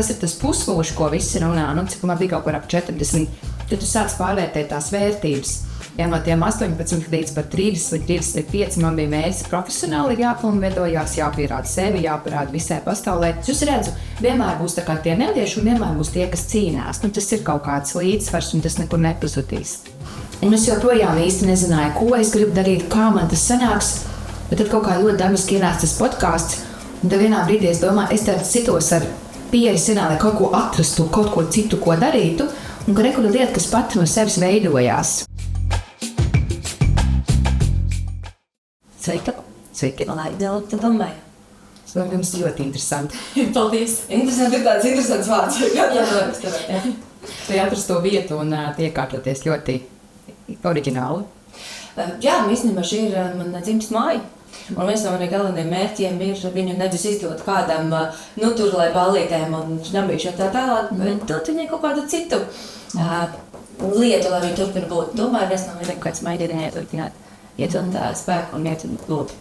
kas ir tas pusmūžs, ko visi runā, cik man bija kaut kur ap 40, tad tu sāc pārvērtēt tās vērtības. Ja no tiem 18 līdz pat 30 vai 35 man bija mērķis profesionāli jāpilnveidojās, jāpierāda sevi, jāparāda visai pasaulē. Jūs redzat, vienmēr būs tā kā tie nelieši un vienmēr būs tie, kas cīnās. Tas ir kaut kāds līdzsvars un tas nekur nepazudīs. Un es joprojām īsti nezināju, ko es gribu darīt, kā man tas sanāks. Bet tad kaut kā ļoti dabiski ienāca tas podkāsts. Un tad vienā brīdī es domāju, es tad citos ar pieeju sinā, lai kaut ko atrastu, kaut ko citu, ko darītu. Un ka rekura lieta, kas pati no sevis veidojās. Sveiki! Sveiki! Laidēl, tu domāji? Tas man jums ļoti interesanti. Paldies! Interesanti ir tāds interesants vārds. Vai atrast to vietu un iekārtoties ļoti oriģināli? Jā, īstenībā šī ir mana dzimtas māja. Un viens no maniem galvenajiem mērķiem ir viņu nevis izdot kādam, tur lai ballītēm un šnabīšu tā tālāk, bet dot viņai kaut kādu citu lietu, lai viņi turpina būt. Domāju, viens no maniem kāds maidīdiem ieturpināt. Iedot spēku un iedot lūdzu.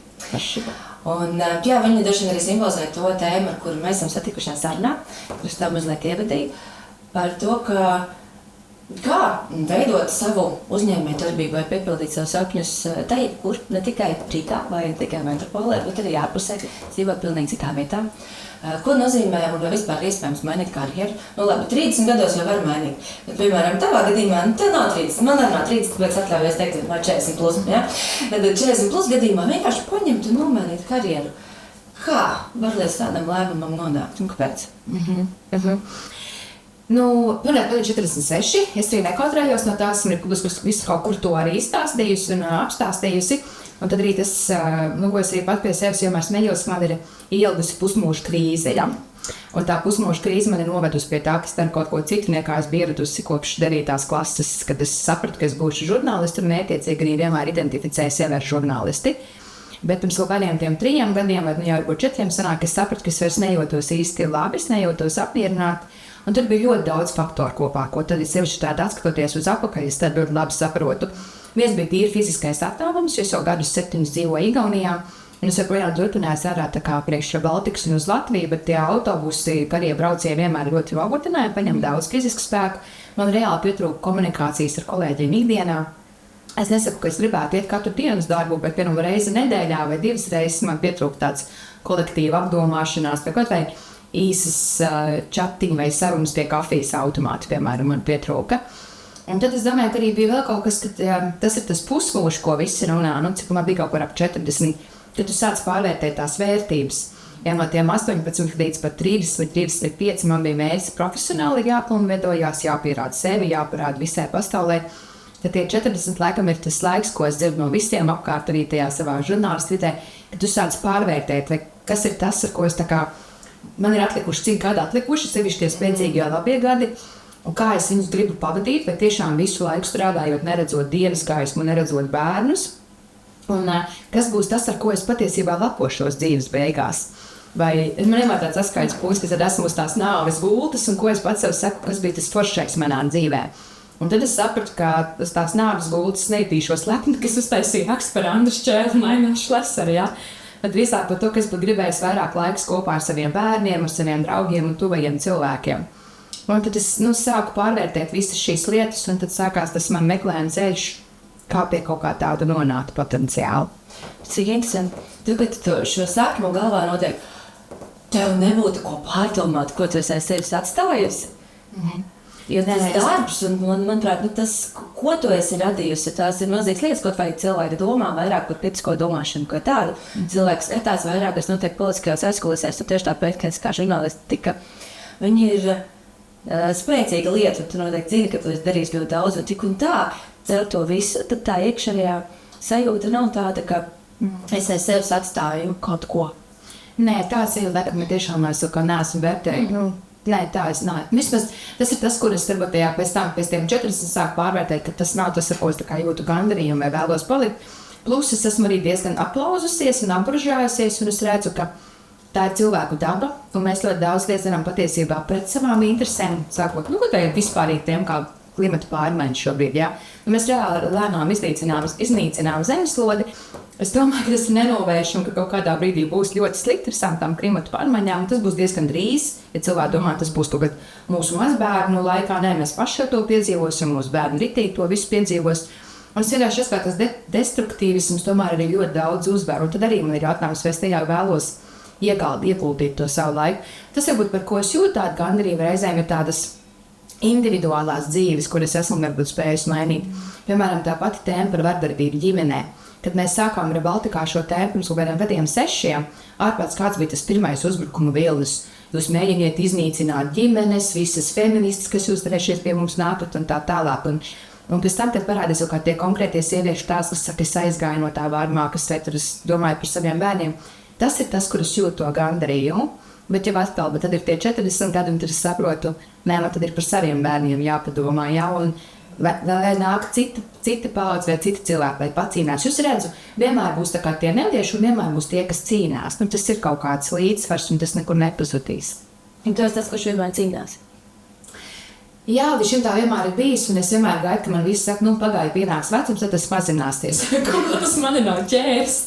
Un jā, viņi droši vien arī simbolizē to tēmu, ar kuru mēs esam satikušās sarunā, kurus tā mazliet ievadīju, par to, kā veidot savu uzņēmējdarbību vai piepildīt savus sapņus tajā, kur ne tikai Rīgā vai ne tikai metropolē, bet arī ārpusē dzīvot pilnīgi citā vietā. Ko nozīmē un vai vispār iespējams mainīt karjeru? Labi, 30 gados jau var mainīt. Bet, piemēram, tavā gadījumā, tev nav 30, man arī nav 30, tāpēc atļaujies teikt, vai 40 plus. Ja? Tad 40 plus gadījumā vienkārši paņemt un nomainīt karjeru. Kā var līdz tādam lēmumam nonākt un kāpēc? Pirmkārt, man ir 46. Es arī nekautrējos no tās, un visu kaut kur to arī izstāstījusi un apstāstījusi. Un tad arī tas, ko es arī pat pie sevis vienmēr smējos, ka man ir ielgusi pusmūža krīze. Ja? Un tā pusmūža krīze man ir novedusi pie tā, ka es daru kaut ko citu, nekā es biju ieradusi kopš 9. klases, kad es sapratu, ka es būšu žurnālisti un mērķiecīgi arī vienmēr identificēju sevi ar žurnālisti. Bet pirms kaut kādiem 3 gadiem, vai jau varbūt 4, sanāk, es sapratu, ka es vairs nejūtos īsti labi, es nejūtos apmierināti. Un tad bija ļoti daudz faktoru kopā, ko tad es sevišķi tādu atskatoties uz apakaļ, es tad ļoti labi saprotu. Viens bija tīri fiziskais attālums, jo es jau gadus 7 dzīvoju Igaunijā, un es joprojām turpināju strādāt tā kā priekš Baltikas un uz Latviju, bet tie autobusi, karie braucieni vienmēr ļoti nogurtināja, paņem daudz fizisku spēku. Man reāli pietrūka komunikācijas ar kolēģiem ikdienā. Es nesaku, ka es gribētu iet katru dienu uz darbu, bet piemēram reizi nedēļā vai 2 reizes man pietrūka tāds kolektīva apdomāšanās, vai kaut vai īsas čatiņi vai sarunas pie kafijas automāta, piemēram, man pietrūka. Un tad es domāju, ka arī bija vēl kaut kas, ka tas ir tas pusmūžs, ko visi runā, cik man bija kaut kur ap 40, tad tu sāc pārvērtēt tās vērtības. Ja no tiem 18 līdz pat 30 vai 35 man bija mērķis profesionāli jāpilnveidojās, jāpierāda sevi, jāparāda visai pasaulē, tad tie 40 laikam ir tas laiks, ko es dzirdu no visiem apkārt arī tajā savā žurnālistu vidē, ka tu sāc pārvērtēt, vai kas ir tas, ar ko es tā kā, man ir atlikuši, cik gadi atlikuši, sevišķi tie spēcīgie labie gadi, un kā es viņus gribu pavadīt, vai tiešām visu laiku strādājot, neredzot dienas gaismu, neredzot bērnus, un kas būs tas, ar ko es patiesībā lepošos dzīves beigās. Vai man vienmēr tāds atskaits puisis, ka tad esmu uz tās nāves gultas, un ko es pats sev saku, kas bija tas foršais manā dzīvē. Un tad es sapratu, ka tās nāves gultas neipīšos lepni, kas uztaisīja rakstu par Andru Šķēru un Aināšu Šlesaru, ja? Bet visāk par to, ka es būtu gribējis vairāk laiks kopā ar saviem bērniem, ar saviem draugiem un tuvajiem cilvēkiem. Un tad es sāku pārvērtēt visas šīs lietas, un tad sākās tas man meklējuma ceļš, kā pie kaut kā tāda nonākt potenciāli. Cik interesanti. Tu, kad tu šo sākumu galvā notiek, tev nebūtu ko pārdomāt, ko tu esi sevis atstājusi. Jo tas darbs, un manuprāt, tas, ko tu esi radījusi, tās ir milzīgas lietas, ko vajag cilvēki domā vairāk par kritisko domāšanu, ko tādu. Cilvēks skatās vairāk, kas notiek politiskajās aizkulisēs, un tieši tāpēc, ka es kā žurnālistika, viņi ir spēcīga lieta, un tu noteikti zini, ka tu esi darījis ļoti daudz, un tik un tā, cer to visu, tad tā iekšējā sajūta nav tāda, ka es aiz sevis atstāju kaut ko. Nē, tāds ir, ka tiešām es neesmu vērtēju. Nē, tā es nē. Vismaz tas ir tas, kur es varbūt pēc tiem 40 sāku pārvērtēt, ka tas nav tas, ar ko es jūtu gandarījumu vai vēlos palikt. Plus es esmu arī diezgan aplauzusies un apružājusies, un es redzu, ka tā ir cilvēku daba, un mēs ļoti daudz darām patiesībā pret savām interesēm, sākot, vispārīgi tiem, kā klimata pārmaiņas šobrīd, ja? Un mēs reāli lēnām iznīcinām zemeslodi, Es domāju, ka tas ir nenovēršams, ka kaut kādā brīdī būs ļoti slikti ar tām klimatu pārmaiņām. Tas būs diezgan drīz. Ja cilvēki domā, tas būs kaut kad mūsu mazbērnu laikā, nē, mēs paši to piedzīvosim, mūsu bērnu ritīgi to visu piedzīvos. Un es vienkārši esmu tas destruktīvisms, tomēr arī ļoti daudz uzvar. Un tad arī man ir jautājums, vai es tajā vēlos ieguldīt to savu laiku. Tas varbūt par ko es jūtu tādu gandarību reizēm ir tādas individuālās dzīves, kuras esmu varbūt spējusi mainīt. Piemēram, tā pati tēma par vardarbību ģimenē. Kad mēs sākām ar Baltikā šo tēmu pirms kaut kādiem gadiem 6, ārprāts kāds bija tas pirmais uzbrukuma vilnis. Jūs mēģiniet iznīcināt ģimenes, visas feministas, kas jūs varēsiet pie mums nākat un tā tālāk. Un pēc tam, kad parādīs kaut kā tie konkrētie sieviešu tās, kas saka, es aizgāju no tā vārmā, kas tur es domāju par saviem bērniem, tas ir tas, kurus jūt to gandarījumu. Bet jau atkal, bet tad ir tie 40 gadi, un tad es saprotu, nē, man tad ir par saviem bērniem jāpadomā, jā, un vai nāk cita paudze vai citi cilvēki, lai pacīnās. Jūs redzat, vienmēr būs tā kā tie nelieši, un vienmēr būs tie, kas cīnās. Nu, tas ir kaut kāds līdzsvars, un tas nekur nepazudīs. Un tu esi tas, kurš vienmēr cīnās? Jā, līdz šim tā vienmēr ir bijis, un es vienmēr gaidu, ka man viss saka, nu, pagāja pienāks vecums, tad tas mazināsies. Tas mani nav ķērs,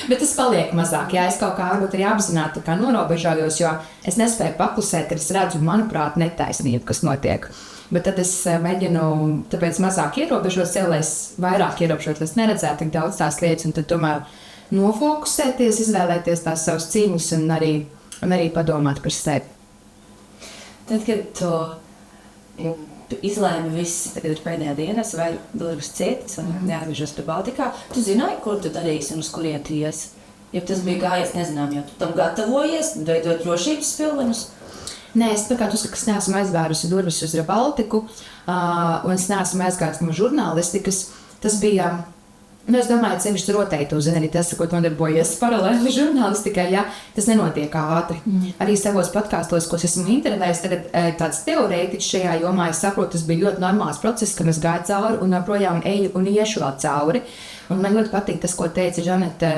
bet tas paliek mazāk. Jā, es kaut kā varbūt arī apzināti tā kā norobežojos, jo es nespēju paklusēt, kad es redzu, manuprāt, netaisnību, kas notiek. Bet tad es mēģinu tāpēc mazāk ierobežot sev, lai es vairāk ierobežot, lai es neredzētu tik daudz tās lietas, un tad tomēr nofokusēties, izvēlēties tās savas cīņas un arī padomāt par sevi. Tad, kad tu izlēmi viss, tagad ir pēdējā diena, es vai durvis cietas, vai neatvežos pie Baltikā, tu zināji, kur tu darīsi un uz kurien tu iesi? Ja tas bija gājies, nezinām, jo tu tam gatavojies, veidot drošības pilvenus. Nē, es pirmkārt uzskatu, ka es neesmu aizvērusi durvis uz Baltiku, un es neesmu aizgājis no žurnālistikas. Tas bija, es domāju, sevišķi rotēji to zina, arī tas, ko nodarbojies paralēli žurnālistikai, jā, tas nenotiek ātri. Arī savos podkāstos, ko esmu intervējis, tagad tāds teorētiķis šajā jomā, es saprotu, tas bija ļoti normāls process, ka es gāju cauri un projām eju un iešu vēl cauri. Un man ļoti patīk tas, ko teica Žanete,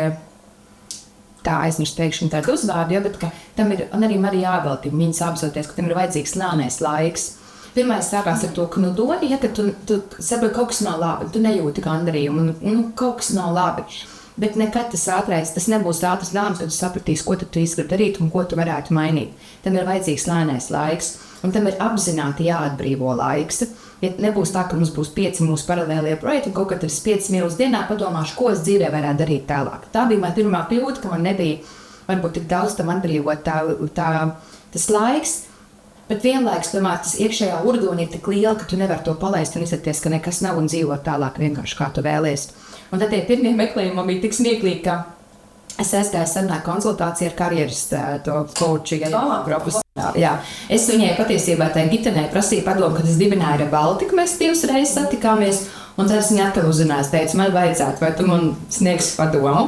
tā aizmirst pēkšņi tādu uzvārdu, bet tam ir, un arī Marija Ābelti, viņas apzoties, ka tam ir vajadzīgs lēnais laiks. Pirmais sākās ar to, ka dodi, ja, ka tu saproti, kaut kas nav labi, tu nejūti gandarījumu, kaut kas nav labi. Bet nekad tas ātrais, tas nebūs ātrs lēmums, kad tu sapratīsi, ko tu gribi darīt un ko tu varētu mainīt. Tam ir vajadzīgs lēnais laiks, un tam ir apzināti jāatbrīvo laiks. Ja nebūs tā, ka mums būs 5 mūsu paralēlie projekti, un kaut kad es 5 minūtes dienā padomāšu, ko es dzīvē varētu darīt tālāk. Tā bija man pirmā kļūda, ka man nebija varbūt tik daudz tam atbrīvot tas laiks, bet vienlaiks tomēr tas iekšējā urduni ir tik liela, ka tu nevari to palaist un izsaties, ka nekas nav un dzīvot tālāk vienkārši kā tu vēlies. Un tad tie pirmie meklējumi man bija tik smieklīgi, ka es aizgāju sarunā konsultāciju ar karjeras coachi, profesionāli. Jā. Es viņai patiesībā tajā Gitenē prasīju padomu, kad es dibināju ar Baltiku, mēs 2 reizes satikāmies, un tad es viņai atkal uzrunāju, teicu, man vajadzētu, vai tu man sniegsi padomu.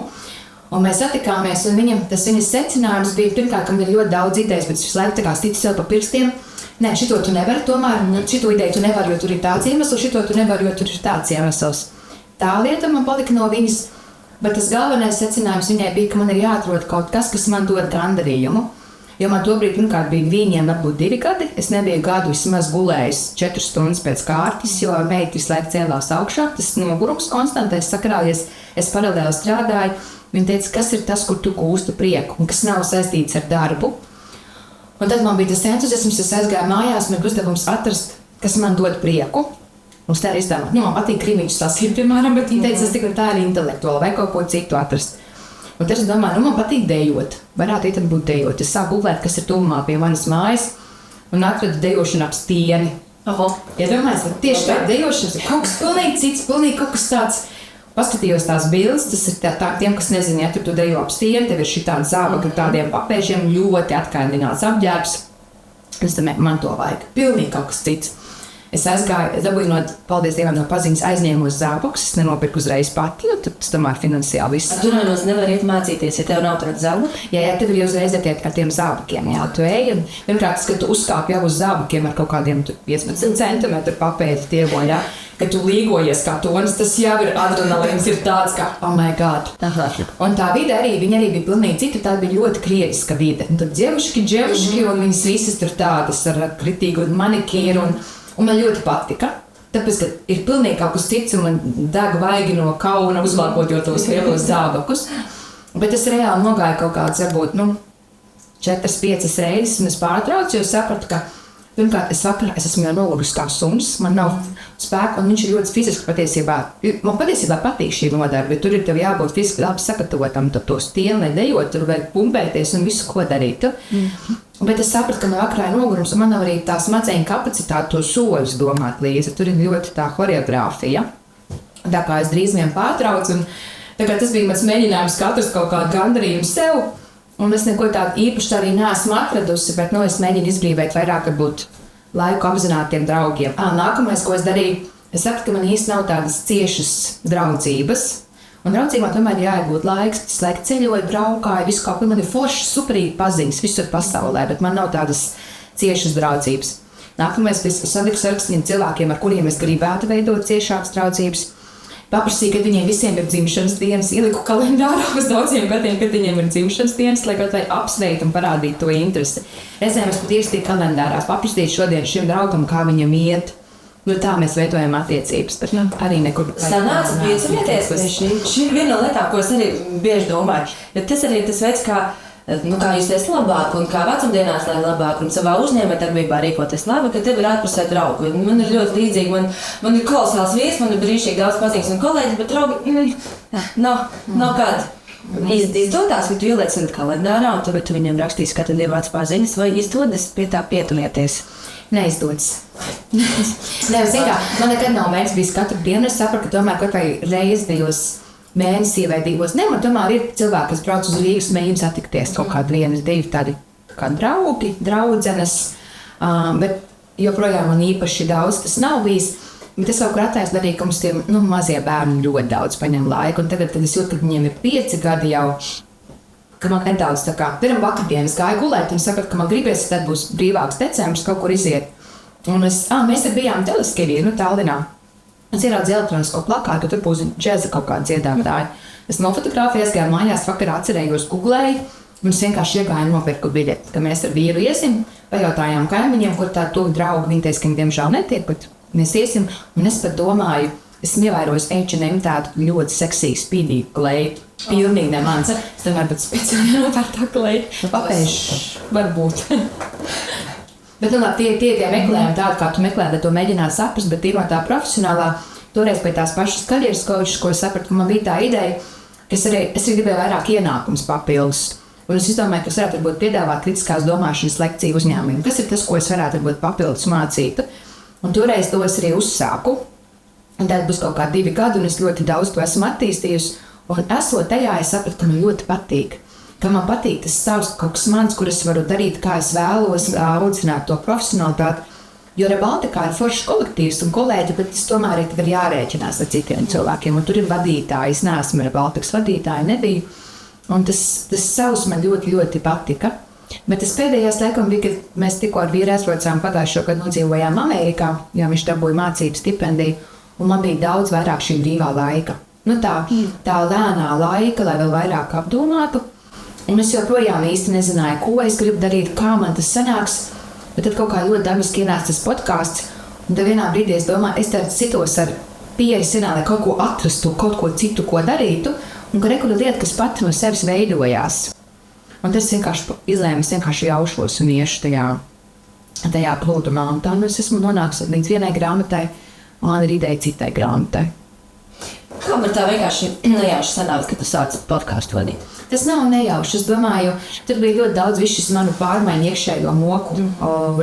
Un mēs satikāmies, un viņas secinājums bija, pirmkārt, ka man ir ļoti daudz idejas, bet es visu laiku tā kā sticu sev pa pirkstiem. Nē, šito tu nevari, tomēr šito ideju tu nevari, jo tur ir tāds iemesls, šito tu nevari, jo tur ir tāds iemesls. Tā lieta man palika no viņas, bet tas galvenais secinājums viņai bija, ka man ir jāatrod kaut kas, kas man dod gandarījumu. Jo man tobrīd, pirmkārt, bija viņiem varbūt 2 gadi, es nebiju gadu vismaz gulējis 4 stundas pēc kārtas, jo meita visu laiku cēlās augšā, tas nogurums konstantais sakrājies, es paralēli strādāju. Viņa teica, kas ir tas, kur tu gūsti prieku, un kas nav saistīts ar darbu. Un tad man bija tas entuziasms, es aizgāju mājās, man bija uzdevums atrast, kas man dod prieku. Un tā ir izdomāt, man patīk krimiņus lasīt, piemēram, bet viņa teica, es tikai tā ir intelektuāli vai kaut ko citu atrast. Un tad es domāju, man patīk dejot, varētu iet būt dejot. Es sāku googlēt, kas ir tuvumā pie manas mājas, un atradu dejošanu ap stieni. Ja domāju, ka tieši tā dejošana ir kaut kas pilnīgi cits, pilnīgi kaut kas tāds. Paskatījos tās bildes, tas ir tā tiem, kas nezina, ja tu dejo ap stieni, tev ir šitādi zābaki ar tādiem papēžiem, ļoti atkaindināts apģērbs. Es domāju, man to vajag. Pilnīgi kaut kas cits. Es aizgāju, dabūju paldies Dievam, no paziņas aizņēmu uz zābakus, es nenopirku uzreiz pati, jo tas tomēr finansiāli viss. Tu nevar iet mācīties, ja tev nav tāda zābaka? Jā, tev ir uzreiz iet ar tiem zābakiem, jā, tu ej, un vienkārt, kad tu uzkāpi jau uz zābakiem ar kaut kādiem 15 centimetru papēdi tievo, jā, kad tu līgojies kā tonis, tas jau ir adrenalīns, ir tāds kā, oh my God. Aha. Un tā vide viņa arī bija pilnīgi cita, tā bija ļoti krieviska vide. Un tad dževuški, un viņas visas tur tādas ar kritīgu manikīru, un man ļoti patika. Tāpēc, ka ir pilnīgi kaut kas cits, un man deg vaigi no kauna uzvalkot jau tos lielos zābakus. Bet es reāli nogāju kaut kāds, varbūt, 4-5 reizes, un es pārtraucu, jo sapratu, ka pirmkārt, es esmu jau nogurusi kā suns, man nav spēku, un viņš ir ļoti fiziski patiesībā. Man patiesībā patīk šī nodarbe, jo tur ir tev jābūt fiziski labi sagatavotam, tad to stieni nedējot, tur vajag pumpēties un visu, ko darīt. Bet es sapratu, ka man vakarā ir nogurums, un man nav arī tā smadzeņu kapacitāte to soļus domāt līdzi. Tur ir ļoti tā horeogrāfija. Tā kā es drīz vien pārtraucu, un tā kā tas bija mans mēģinājums katrs kaut kādu gandarījumu sev, un es neko tādu īpaši arī neesmu atradusi, bet es mēģinu izbrīvēt vairāk varbūt laiku apzinātiem draugiem. Nākamais, ko es darīju, es sapratu, ka man īsti nav tādas ciešas draudzības. Un draudzībā tomēr jāiegūt laiks, es laiku ceļoju, braukāju, visu kaut ko. Man ir foršas, superīgi paziņas visur pasaulē, bet man nav tādas ciešas draudzības. Nākamais, es satiku sarakstiem cilvēkiem, ar kuriem es gribētu veidot ciešākas draudzības. Paprasīju, kad viņiem visiem ir dzimšanas dienas, ieliku kalendārā uz daudziem gadiem, kad viņiem ir dzimšanas dienas, lai kaut vai apsveikt un parādītu to interesi. Reizēm es pat ierakstīju kalendārā, paprasīju šodien šim draugam, kā viņam iet. Tā mēs veidojam attiecības, bet arī nekur. Sanāca piecināties. Šī ir viena no lietām, ko es arī bieži domāju. Ja tas arī tas veids, kā justies labāk un kā vecumdienās, lai labāk un savā uzņēmējdarbībā rīkoties labi, ka tev ir ārpusē draugi. Man ir ļoti līdzīgi, man ir kolosāls vīrs, man ir brīnišķīgi daudz pazīstams un kolēģis, bet draugi nav kādi. Izdodās, ka tu ieliec viņu kalendārā un tagad tu viņiem rakstīsi, ka tad ievāc paziņas, vai izdodas pie tā pietulieties? Neizdodas. Man nekad nav mēģinājums bijis katru dienu, es sapratu, ka tomēr kaut vai reizi bijos mēnesī vai divos. Man tomēr ir cilvēki, kas brauc uz Rīgas, mēģina satikties kaut kādu vienu, divi tādi kā draugi, draudzenes, bet joprojām man īpaši daudz tas nav bijis. Bet es vēl kur attaisnu darīju, ka mums tie mazie bērni ļoti daudz paņem laiku, un tagad es jūtu, ka viņiem ir 5 gadi jau, ka man nedaudz tā kā pirmā vakardienas gāju gulēt, un sapratu, ka man gribies, tad būs brīvāks decembris, kaut kur iziet. Un mēs bijām Teleskavī, Tallinā. Es ieraudzīju elektronisko plakātu, ka tur būs džeza kaut kāda dziedātāja. Es nofotografējos, gāju mājās, vakarā atcerējos, googlēju, un es vienkārši iegāju un nopirku biļeti, ka mēs ar vīru iesim, pajautājām kaimiņiem, kur tā tuvi draugi, viņi teica, ka viņi diemžēl netiek, bet mēs iesim, un es pat domāju, esmu ievērojis H&M tādu ļoti seksīgu, spīdīgu kleitu. Pilnīgi ne mans. Es domāju, bet speciāli nopērtā kleitu. Papēšu, varbūt. Bet tie meklējumi tādi, kā tu meklē, lai to mēģināt saprast, bet ir no tā profesionālā, toreiz pie tās pašas karjeras kočas, ko es sapratu, ka man bija tā ideja, ka es arī gribēju vairāk ienākums papildus. Un es izdomāju, ka es varētu varbūt piedāvāt kritiskās domāšanas lekciju uzņēmumiem. Kas ir tas, ko es varētu varbūt papildus mācīt? Un toreiz to es arī uzsāku. Un tad būs kaut kā 2 gadi, un es ļoti daudz to esmu attīstījusi. Un esot tajā, es sapratu, ka man ļoti patīk. Ka man patīk tas savs kaut kas mans, kur es varu darīt, kā es vēlos, aucināt to profesionalitāti. Jo Rebaltikā ir foršs kolektīvs un kolēģi, bet es tomēr ir jārēķinās ar citiem cilvēkiem. Un tur ir vadītāji, es neesmu Rebaltikas vadītāja, nebiju. Un tas savs man ļoti, ļoti patika. Bet tas pēdējais laikam bija, kad mēs tikko ar vīru aizbraucām pagājušo gadu nodzīvojām Amerikā, jo viņš dabūja mācību stipendiju, un man bija daudz vairāk šī brīvā laika. Tā lēnā laika, lai vēl vairāk apdomātu. Un es joprojām īsti nezināju, ko es gribu darīt, kā man tas sanāks. Bet tad kaut kā ļoti dabiski ienāca tas podkāsts. Un tad vienā brīdī es domāju, es tad citos ar pieeju, lai kaut ko atrastu, kaut ko citu, ko darītu. Un ka rekura lieta, kas pati no sevis veidojās. Un tas vienkārši izlēmu, es vienkārši jaušos un iešu tajā plūdumā. Un tā es esmu nonākusi līdz vienai grāmatai, un man ir ideja citai grāmatai. Kā man tā vienkārši nejauši sanāca, ka tu sāci podkāstu vadīt? Tas nav nejauši. Es domāju, tur bija ļoti daudz visu manu pārmaiņu iekšējo moku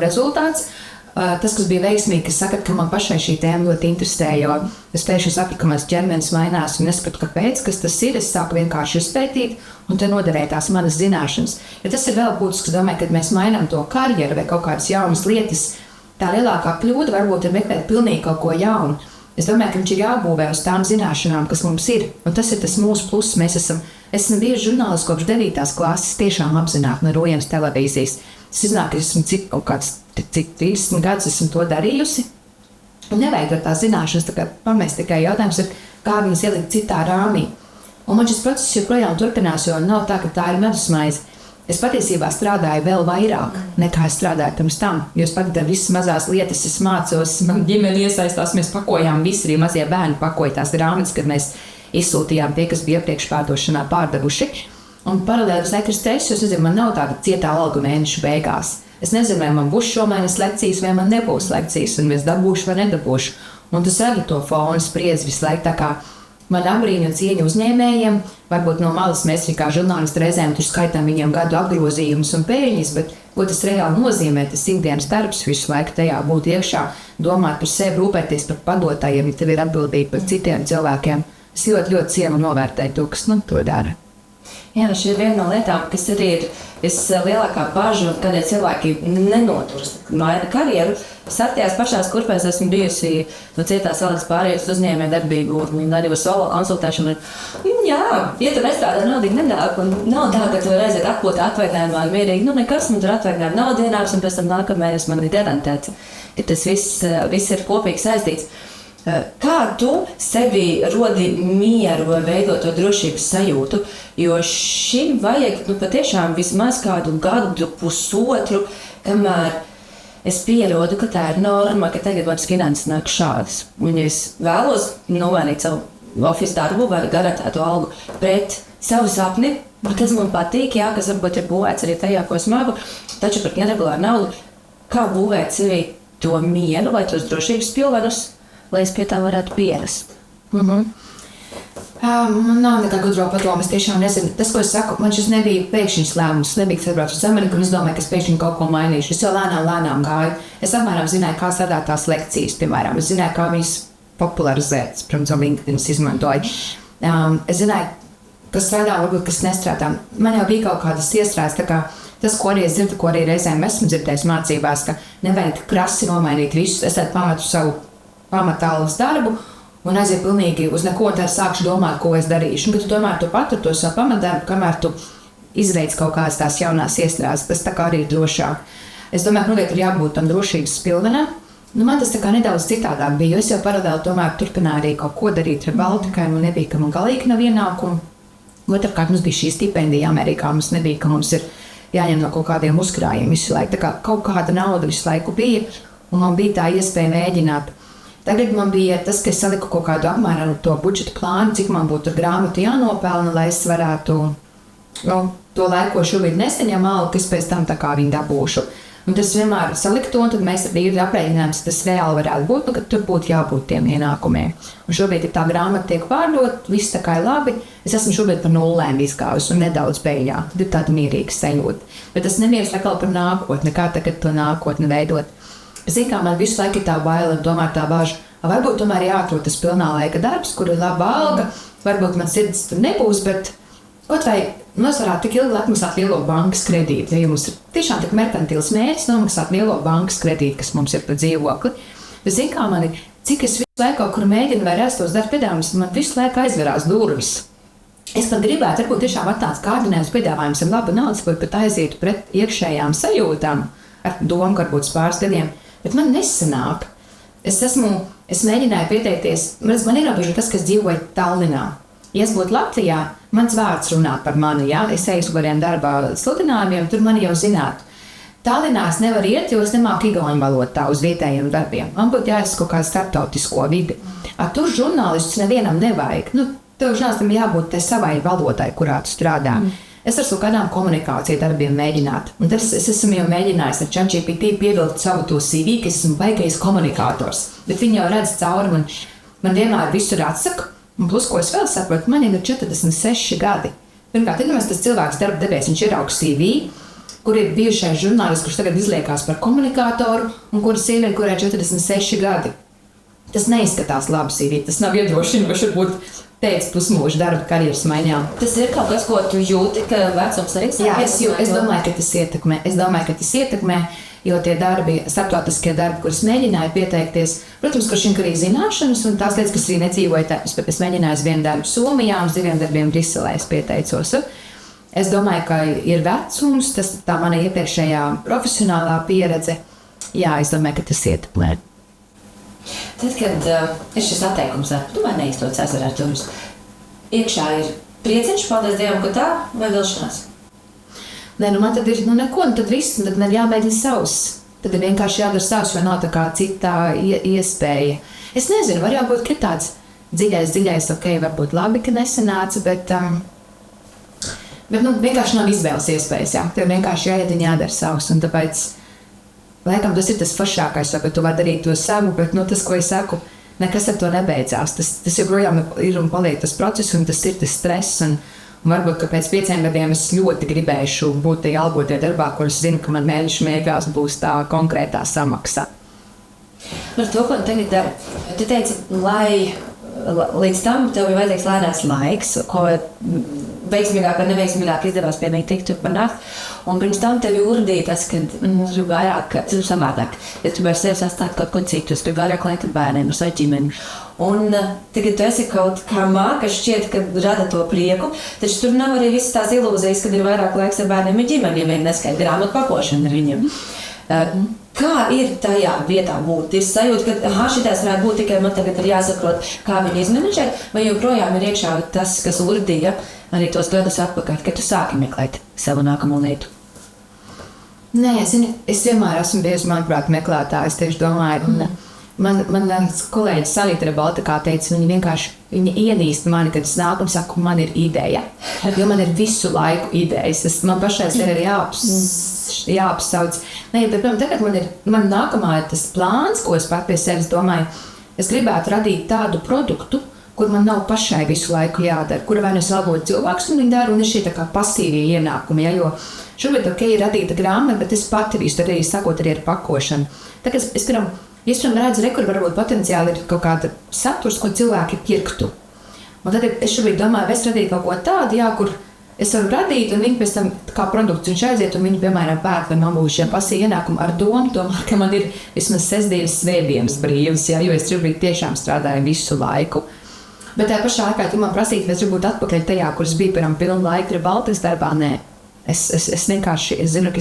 rezultāts. Tas, kas bija veiksmīgi, kas saka, ka man pašai šī tēma ļoti interesē, jo es pēkšņi sapratu, ka mans ķermenis mainās un nesapratu, kāpēc, kas tas ir. Es sāku vienkārši izpētīt un te noderēja tās manas zināšanas. Ja tas ir vēl būtisks, es domāju, kad mēs mainām to karjeru vai kaut kādas jaunas lietas, tā lielākā kļūda varbūt ir meklēt pilnīgi kaut ko jaunu. Es domāju, ka viņš ir jābūvē uz tām zināšanām, kas mums ir. Un tas ir tas mūsu pluss. Esmu bijusi žurnālists kopš 9. klases, tiešām apzināti no Rojanas televīzijas. Es zināju, ka esmu kaut kāds 30 gadus esmu to darījusi. Un nevajag ar tās zināšanas pamest, tikai jautājums ir, kā viņas ielikt citā rāmī. Un man šis process joprojām turpinās, jo nav tā, ka tā ir medusmaize. Es patiesībā strādāju vēl vairāk nekā es strādāju pirms tam. Jo es patīju visas mazās lietas, es mācos, man ģimene iesaistās, mēs pakojām visi, arī mazie bērni pakoja tās grāmatas, kad mēs izsūtījām tie, kas bija iepriekš pārdošanā pārdevuši. Un paralēli visai ir stress, jo es nezinu, man nav tāda cietā alga mēnešu beigās. Es nezinu, vai man būs šomēnes lekcijas, vai man nebūs lekcijas, un es dabūšu vai nedabūšu. Un tas arī to fonu spriedz visu laiku, tā kā man abrīna un cieņa uzņēmējiem, varbūt no malas mēs kā žurnālisti reizēm tur skaitām viņiem gadu apgrozījumus un peļņas, bet ko tas reāli nozīmē, tas ikdienas darbs visu laiku tajā būt iekšā, domāt par sevi, rūpēties par padotājiem, ja tev ir atbildība par citiem cilvēkiem. Es ļoti cienu un novērtēju to, kas to dara. Jā, šī ir viena no lietām, kas arī ir vislielākā bažu, kādēļ cilvēki nenoturas maina karjeru. Es ar tajās pašās kurpēs esmu bijusi no cietās algas pārējus uzņēmē darbību un arī uz solo konsultēšanu. Jā, ja tu nestrādā, naudīgi nedāk, un nav tā, ka tu vari aiziet atpūtā atvaļinājumā mierīgi. Nekas man tur atvaļinājumā nav dienāks, un pēc tam nākamais man ir garantēts. Tas viss ir kopīgi saistīts. Kā tu sevi rodi mieru vai veidot to drošības sajūtu? Jo šim vajag patiešām vismaz kādu gadu, pusotru, kamēr es pierodu, ka tā ir norma, ka tagad manas finanses nāk šādas. Un ja es vēlos nomainīt savu ofisu darbu vai garantētu algu pret savu sapni, kas man patīk, jā, kas varbūt ir būvēts arī tajā, ko es māku, taču par neregulāru naudu, kā būvēt sevi to mieru vai tos drošības pilvenus, lai es pie tā varētu pierast. Man nav nekā gudro padomu, es tiešām nezinu. Tas, ko es saku, man šis nebija pēkšņs lēmums, nebija atbrauc uz Ameriku, un es domāju, ka es pēkšņi kaut ko mainīšu. Es jau lēnām gāju. Es apmēram zināju, kā strādāt tās lekcijas, piemēram. Es zināju, kā viņas popularizēt, protams, LinkedIn izmantoju. Es zināju, kas strādā, varbūt kas nestrādā. Man jau bija kaut kādas iestrādes, tā kā tas, ko arī es dzirdu, ko arī reizēm esmu dzirdējis mācībās, ka nevajag krasi nomainīt visus. Es pametu savu pamatālas darbu un aiziet pilnīgi uz neko, tad sākšu domāt, ko es darīšu. Un, kad tu tomēr tu paturi to savu pamatdarbu, kamēr tu izveic kaut kādas tās jaunās iestrādes, tas tā kā arī ir drošāk. Es domāju, ka noteikti ir jābūt tam drošības pilvenam. Man tas tā kā nedaudz citādāk bija, jo es jau paralēli tomēr turpināju arī kaut ko darīt ar Baltikai, un nebija, ka man galīgi nav ienākumu. Otrkārt, mums bija šī stipendija Amerikā, mums nebija, ka mums ir jāņem no kaut kādiem uzkrājumiem visu laiku. Tā kā kaut kāda nauda visu laiku bija, un man bija tā iespēja mēģināt. Tagad man bija tas, ka es saliku kaut kādu apmēram to budžeta plānu, cik man būtu grāmatu jānopelna, lai es varētu to laiku, ko šobrīd nesaņem algu, kas pēc tam tā kā viņu dabūšu. Un tas vienmēr saliktu, un tad mēs arī aprēķinājām, ka tas reāli varētu būt, ka tur būtu jābūt tiem ienākumiem. Un šobrīd, ja tā grāmata tiek pārdot, viss tā kā ir labi, es esmu šobrīd par nullēm izkāvis un nedaudz beigā. Tad ir tāda mierīga sajūta. Bet tas nemieris atkal par nākotni, kā tagad to nākotni veidot. Zin kā, man visu laiku ir tā baila un tomēr tā baža. Varbūt tomēr jāatrod tas pilnā laika darbs, kur ir laba alga, varbūt man sirds tur nebūs, bet kaut vai mēs varētu tik ilgi atmaksāt lielo bankas kredītu. Ja mums ir tiešām tik merkantīls mērķis nomaksāt lielo bankas kredītu, kas mums ir par dzīvokli. Bet zin kā, cik es visu laiku kaut kur mēģinu vai rast tos darba piedāvājumus, man visu laiku aizverās durvis. Es pat gribētu, varbūt tiešām atnāc kārdinājums piedāvājums ar labu naudas, vai pat aizietu pret iekšējām sajūtām, ar domu, ka varbūt pāris gadiem. Bet man nesanāk. Es mēģināju pieteikties, man ir ierobežota tas, kas dzīvoja Tallinā. Ja es būtu Latvijā, mans vārds runā par mani, ja? Es eju uz kādiem darba sludinājumiem, tur mani jau zinātu. Tallinā es nevaru iet, jo es nemāku igauņu valodu tā uz vietējiem darbiem. Man būtu jāies kaut kādu starptautisko vidi. Tur žurnālistus nevienam nevajag. Tev žurnālistam jābūt te savai valodai, kurā tu strādā. Es ar kādām komunikāciju darbiem mēģinātu. Un es esmu jau mēģinājis ar ChatGPT pievilkt savu to CV, ka es esmu baigais komunikators. Bet viņi jau redz cauri man vienmēr visur atsaka. Un plus, ko es vēl saprotu, man ir 46 gadi. Pirmkārt, tas cilvēks darba devējs, viņš ir augsts CV, kur ir bijušais žurnālists, kurš tagad izliekās par komunikatoru, un kura sieviete, kurai 46 gadi. Tas neizskatās labi CV, tas nav iedrošinoši varbūt pēc pusmūža darba karjeras maiņām. Tas ir kaut kas, ko tu jūti, ka vecums arī ietekmē? Es domāju, ka tas ietekmē, jo tie darbi, starptautiskie darbi, kurus mēģināju pieteikties, protams, ka šim arī zināšanas un tās lietas, kas arī nedzīvoja tāpēc, bet es mēģināju uz vienu darbu Somijā un uz 2 darbiem Briselē es pieteicos. Es domāju, ka ir vecums, tas tā mana iepriekšējā profesionālā pieredze. Jā, es domāju, ka tas ietekmē. Tad, kad ir šis atteikums, tomēr neizdodas aizvarēt durvis, iekšā ir prieciņš, paldies Dievam, ka tā, vai vilšanās? Nē, nu man tad ir, neko, tad viss, tad man jāmēģina savs. Tad ir vienkārši jādara savs, jo nav tā kā citā iespēja. Es nezinu, var jābūt, ka tāds dziļais, ok, varbūt labi, ka nesanāca, bet vienkārši nav izvēles iespējas, jā. Tev vienkārši jāiet un jādara savs, un tāpēc, laikam, tas ir tas foršākais, ka tu vari darīt to savu, bet, tas, ko es saku, nekas ar to nebeidzās. Tas joprojām ir un paliek tas process, un tas ir tas stress, un varbūt, ka pēc 5 gadiem es ļoti gribēšu būt tajā algotajā darbā, kur es zinu, ka man mēneša beigās būs tā konkrētā samaksa. Par to, ko tagad dari, tu teici, lai līdz tam tev bija vajadzīgs lēnās laiks, ko veiksmīgāk vai neveiksmīgāk izdevās pilnīgi tikt panākt. Un pirms tam tevi urdīja tas, ka tu vairāk, samādāk, ja tu vairs sevi sastāt kaut ko citu, tu vairāk laika bērniem, ar savu ģimeni. Un tagad tu esi kaut kā māka, šķiet, ka rada to prieku, taču tur nav arī visas tās ilūzijas, kad ir vairāk laiks ar bērniem un ģimeni, ja vien neskaidra grāmatu pakošana ar viņiem. Kā ir tajā vietā būt? Ir sajūta, ka šitās varētu būt tikai man tagad ir jāsaprot, kā viņi izmenedžēt, vai joprojām ir iekšā tas, kas urdīja arī tos gadus atpakaļ, kad tu sāki meklēt savu nākamo lietu? Nē, es vienmēr esmu bijusi, manuprāt, meklētāja. Es tieši domāju, man kolēģis Sanita Rebaltakā teica, viņa ienīst mani, kad es nāku un saku, man ir ideja. Jo man ir visu laiku idejas. Man pašai sevi ir jāapsauc. Nē, bet, protams, tagad man nākamā ir tas plāns, ko es pat pie sevis domāju. Es gribētu radīt tādu produktu, kur man nav pašai visu laiku jādara, kura vai es algoju cilvēkus, un viņi dara, un ir šī tā kā pasīvie ienākumi, jo šobrīd ir radīta grāmata, bet es pati arī sakot arī ar pakošanu. Tā kā es redzu, kur varbūt potenciāli ir kaut kāda saturs, ko cilvēki pirktu. Un tad es šobrīd domāju, vai es radīju kaut ko tādu, kur es varu radīt, un viņi pēc tam kā produkts viņš aiziet, un viņi, piemēram, pērk, vai man būs šie pasīvi ienākumi ar domu, tomēr, ka man ir vismaz sestdienas, svētdienas brīvas, jo es šobrīd tiešām strādāju visu laiku. Bet tajā pašā laikā, ja man prasīt, vai es gribu būt atpakaļ tajā, kur es biju pirms pilnu laiku Rebaltas darbā, nē. Es vienkārši zinu, ka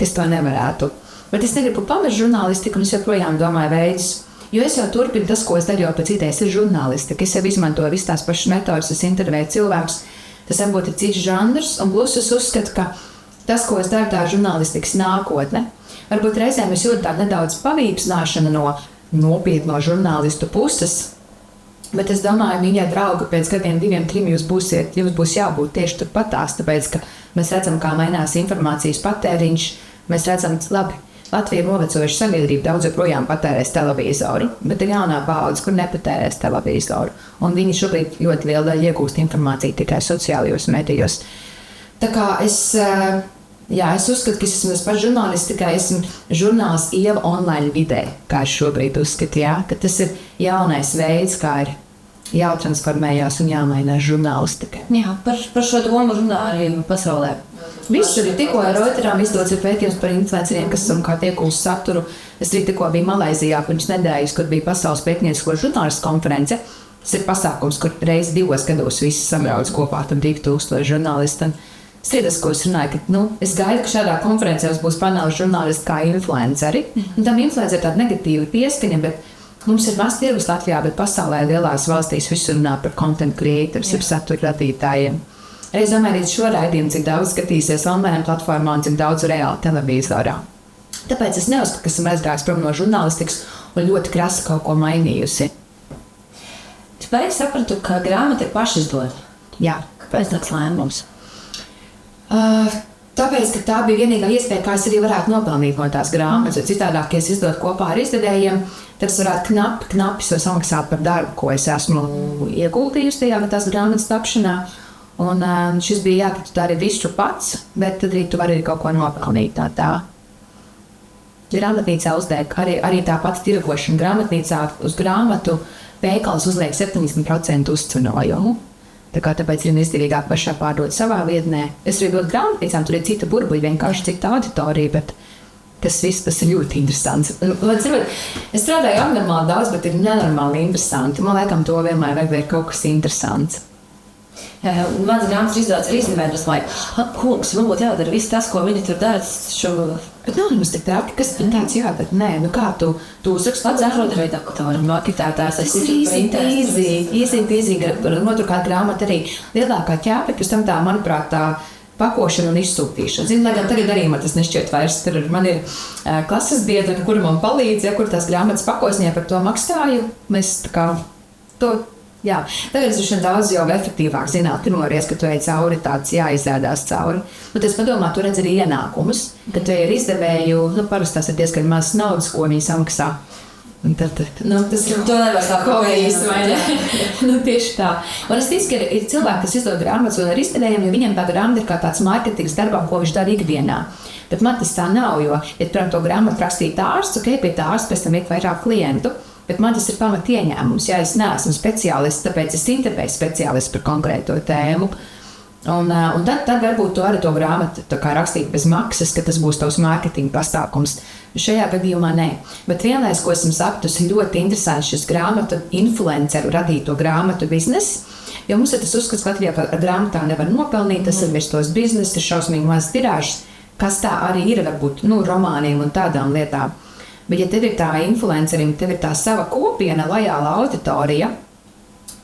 es to nevarētu. Bet es negribu pamest žurnālistiku, un es joprojām domāju veidus. Jo es jau turpinu tas, ko es daru jau pēc idejas, ir žurnālistika. Es jau izmantoju visas tās pašas metodas, es intervēju cilvēkus. Tas varbūt ir cits žanrs, un plus es uzskatu, ka tas, ko es daru, tā ir žurnālistikas nākotne. Varbūt reizēm es jūtu tādu nedaudz pavīpsnāšanu no nopietno žurnālistu puses. Bet es domāju, mīļie draugi, pēc gadiem, 2, 3 jums būs jābūt tieši turpatās, tāpēc, ka mēs redzam, kā mainās informācijas patēriņš. Mēs redzam, labi, Latvija ir novecojuša sabiedrība, daudz joprojām patērēs televizoru, bet ir jaunā paudze, kur nepatērēs televizoru. Un viņi šobrīd ļoti liela daļa iegūst informāciju tikai sociālajos medijos. Tā kā es uzskatu, ka es esmu pats žurnālists, tikai esmu žurnāls Ieva online vidē, kā es šobrīd uzskatu, ka tas ir jaunais veids, kā ir jātransformējās un jāmainās žurnālistika. Jā, par šo domu runā arī pasaulē. Visur ir tikko ar Reuterām izdots pētījums par influenceriem, kas tiek uz saturu. Es arī tikko biju Malaizijā pirms nedēļas, kur bija pasaules pētniecisko žurnālistu konference. Tas ir pasākums, kur reizi 2 gados visi sabrauc kopā, tam 2000 žurnālisti. Es redzu, ko es runāju, ka es gaidu, ka šādā konferencē būs panāks žurnālisti kā influenceri. Un tam influenceri ir tāda negatīva pieskaņa, bet mums ir maz tirgus Latvijā, bet pasaulē lielās valstīs visur runā par content creators, par satura radītājiem. Es domāju, līdz šo raidījumu, cik daudz skatīsies online platformā un cik daudz reāli televizorā. Tāpēc es neuzskatu, ka esmu aizgājis prom no žurnālistikas un ļoti krasi kaut ko mainījusi. Es pareizi sapratu, ka grāmata ir pašizdota. Jā. Kāpēc tāds lēmums? Tāpēc, ka tā bija vienīgā iespēja, kā es arī varētu nopelnīt no tās grāmatas. Citādāk, ja es izdotu kopā ar izdevējiem, tad es varētu knapi samaksāt par darbu, ko es esmu ieguldījusi tajā tās grāmatas tapšanā. Un šis bija ka tu dari visu pats, bet tad arī tu vari kaut ko nopelnīt tā. Grāmatnīcā uzliek arī tā pati tirgošana. Grāmatnīcā uz grāmatu veikals uzliek 70% uzcenojumu. Tāpēc ir izdevīgāk pašā pārdot savā vietnē. Es arī dodu grāmatnīcām, tur ir cita burbuļa, vienkārši cita auditorija, bet tas viss tas ir ļoti interesants. Es strādāju abnormāli daudz, bet ir nenormāli interesanti. Man liekas, to vienmēr vajag kaut kas interesants. Mans grāmatas izdodas ar izdevējiem, es domāju, kungs, man būtu jādara viss tas, ko viņi tur dara. Bet nav nemaz tik traki, kas ir tāds jādara. Nē, kā tu uzraksti pats ārodu veidā, ko tev marketētājs. Tas ir easy, noturkāt grāmata arī lielākā ķēpe, pēc tam tā, manuprāt, pakošana un izsūtīšana. Zinu, lai gan tagad arī man tas nešķiet vairs. Man ir klases biedri, kuri man palīdz, ja kur tās grāmatas pakosņē par to maksāju. Mēs tā kā to, jā. Tagad es daudz jau efektīvāk zināt, pirmoreiz, ka tu ej cauri tāds jāizēdās cauri. Bet es padomāju, tu redz arī ienākumus, ka tu ir izdevēju, parasti tas ir diezgan maz naudas, ko viņi samaksā. Tas ir to nevar tā hobijs, vai ne? Tieši tā. Un es ticu, ka ir cilvēki, kas izdod grāmatas un ar izdevējiem, jo viņiem tā grāmata ir kā tāds mārketings darbam, ko viņš dara ikdienā. Bet man tas tā nav, jo, ja tu to grāmatu rakstīt ārsts, pie tā ārsta pēc tam ir vairāk klientu, bet man tas ir pamat ieņēmums, ja es neesmu speciālists, tāpēc es intervēju speciālistu par konkrēto tēmu. Un tad varbūt tu arī to grāmatu rakstīt bez maksas, ka tas būs tavs mārketinga pasākums. Šajā gadījumā nē. Bet vienlaikus, ko esmu sapratusi, ļoti interesants šis grāmatu influenceru radīto grāmatu bizness. Jo mums ir tas uzskats, ka Latvijā ar grāmatām nevar nopelnīt, tas ir virs tos biznesa, ir šausmīgi maz tirāžas, kas tā arī ir varbūt romāniem un tādām lietām. Bet ja tev ir tā influencerim, tev ir tā sava kopiena, lojāla auditorija,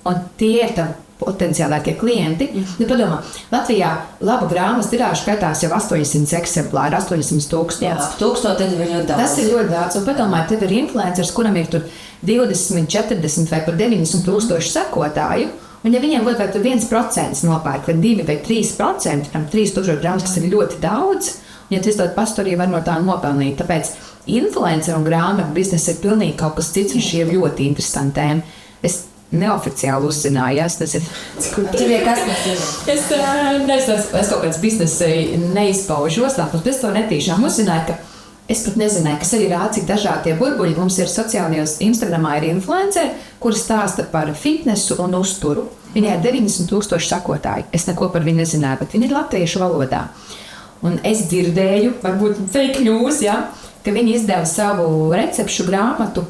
un tie ir tā potenciālākie klienti. Padomā, Latvijā laba grāmatas tirāža skaitās jau 800 eksemplāri, 800,000. Jā, 1000 tad ir ļoti daudz. Tas ir ļoti daudz. Un padomā, tev ir influenceris, kuram ir tur 20, 40 vai par 90,000 sekotāju. Un ja viņiem būtu vai tur 1% nopērk, vai 2 vai 3%, tam 3000 grāmatas, kas ir ļoti daudz, un ja tu izdod pastu, arī var no tā nopelnīt. Tāpēc influencer un grāmatu biznesa ir pilnīgi kaut kas cits, un šie ir ļoti interesanti tēmi. Es neoficiāli uzzināju, tas ir. Tev ir kas mēs es kaut kāds biznesa neizpaužos, bet es to netīšām uzzināju, ka es pat nezināju, kas arī rāda, cik dažādi tie burbuļi. Mums ir sociālajos Instagramā ir influenceri, kuri stāsta par fitnesu un uzturu. Viņai ir 90,000 sekotāji. Es neko par viņu nezināju, bet viņi ir latviešu valodā. Un es dzirdēju, varbūt fake news, ka viņi izdeva savu recepšu grāmatu.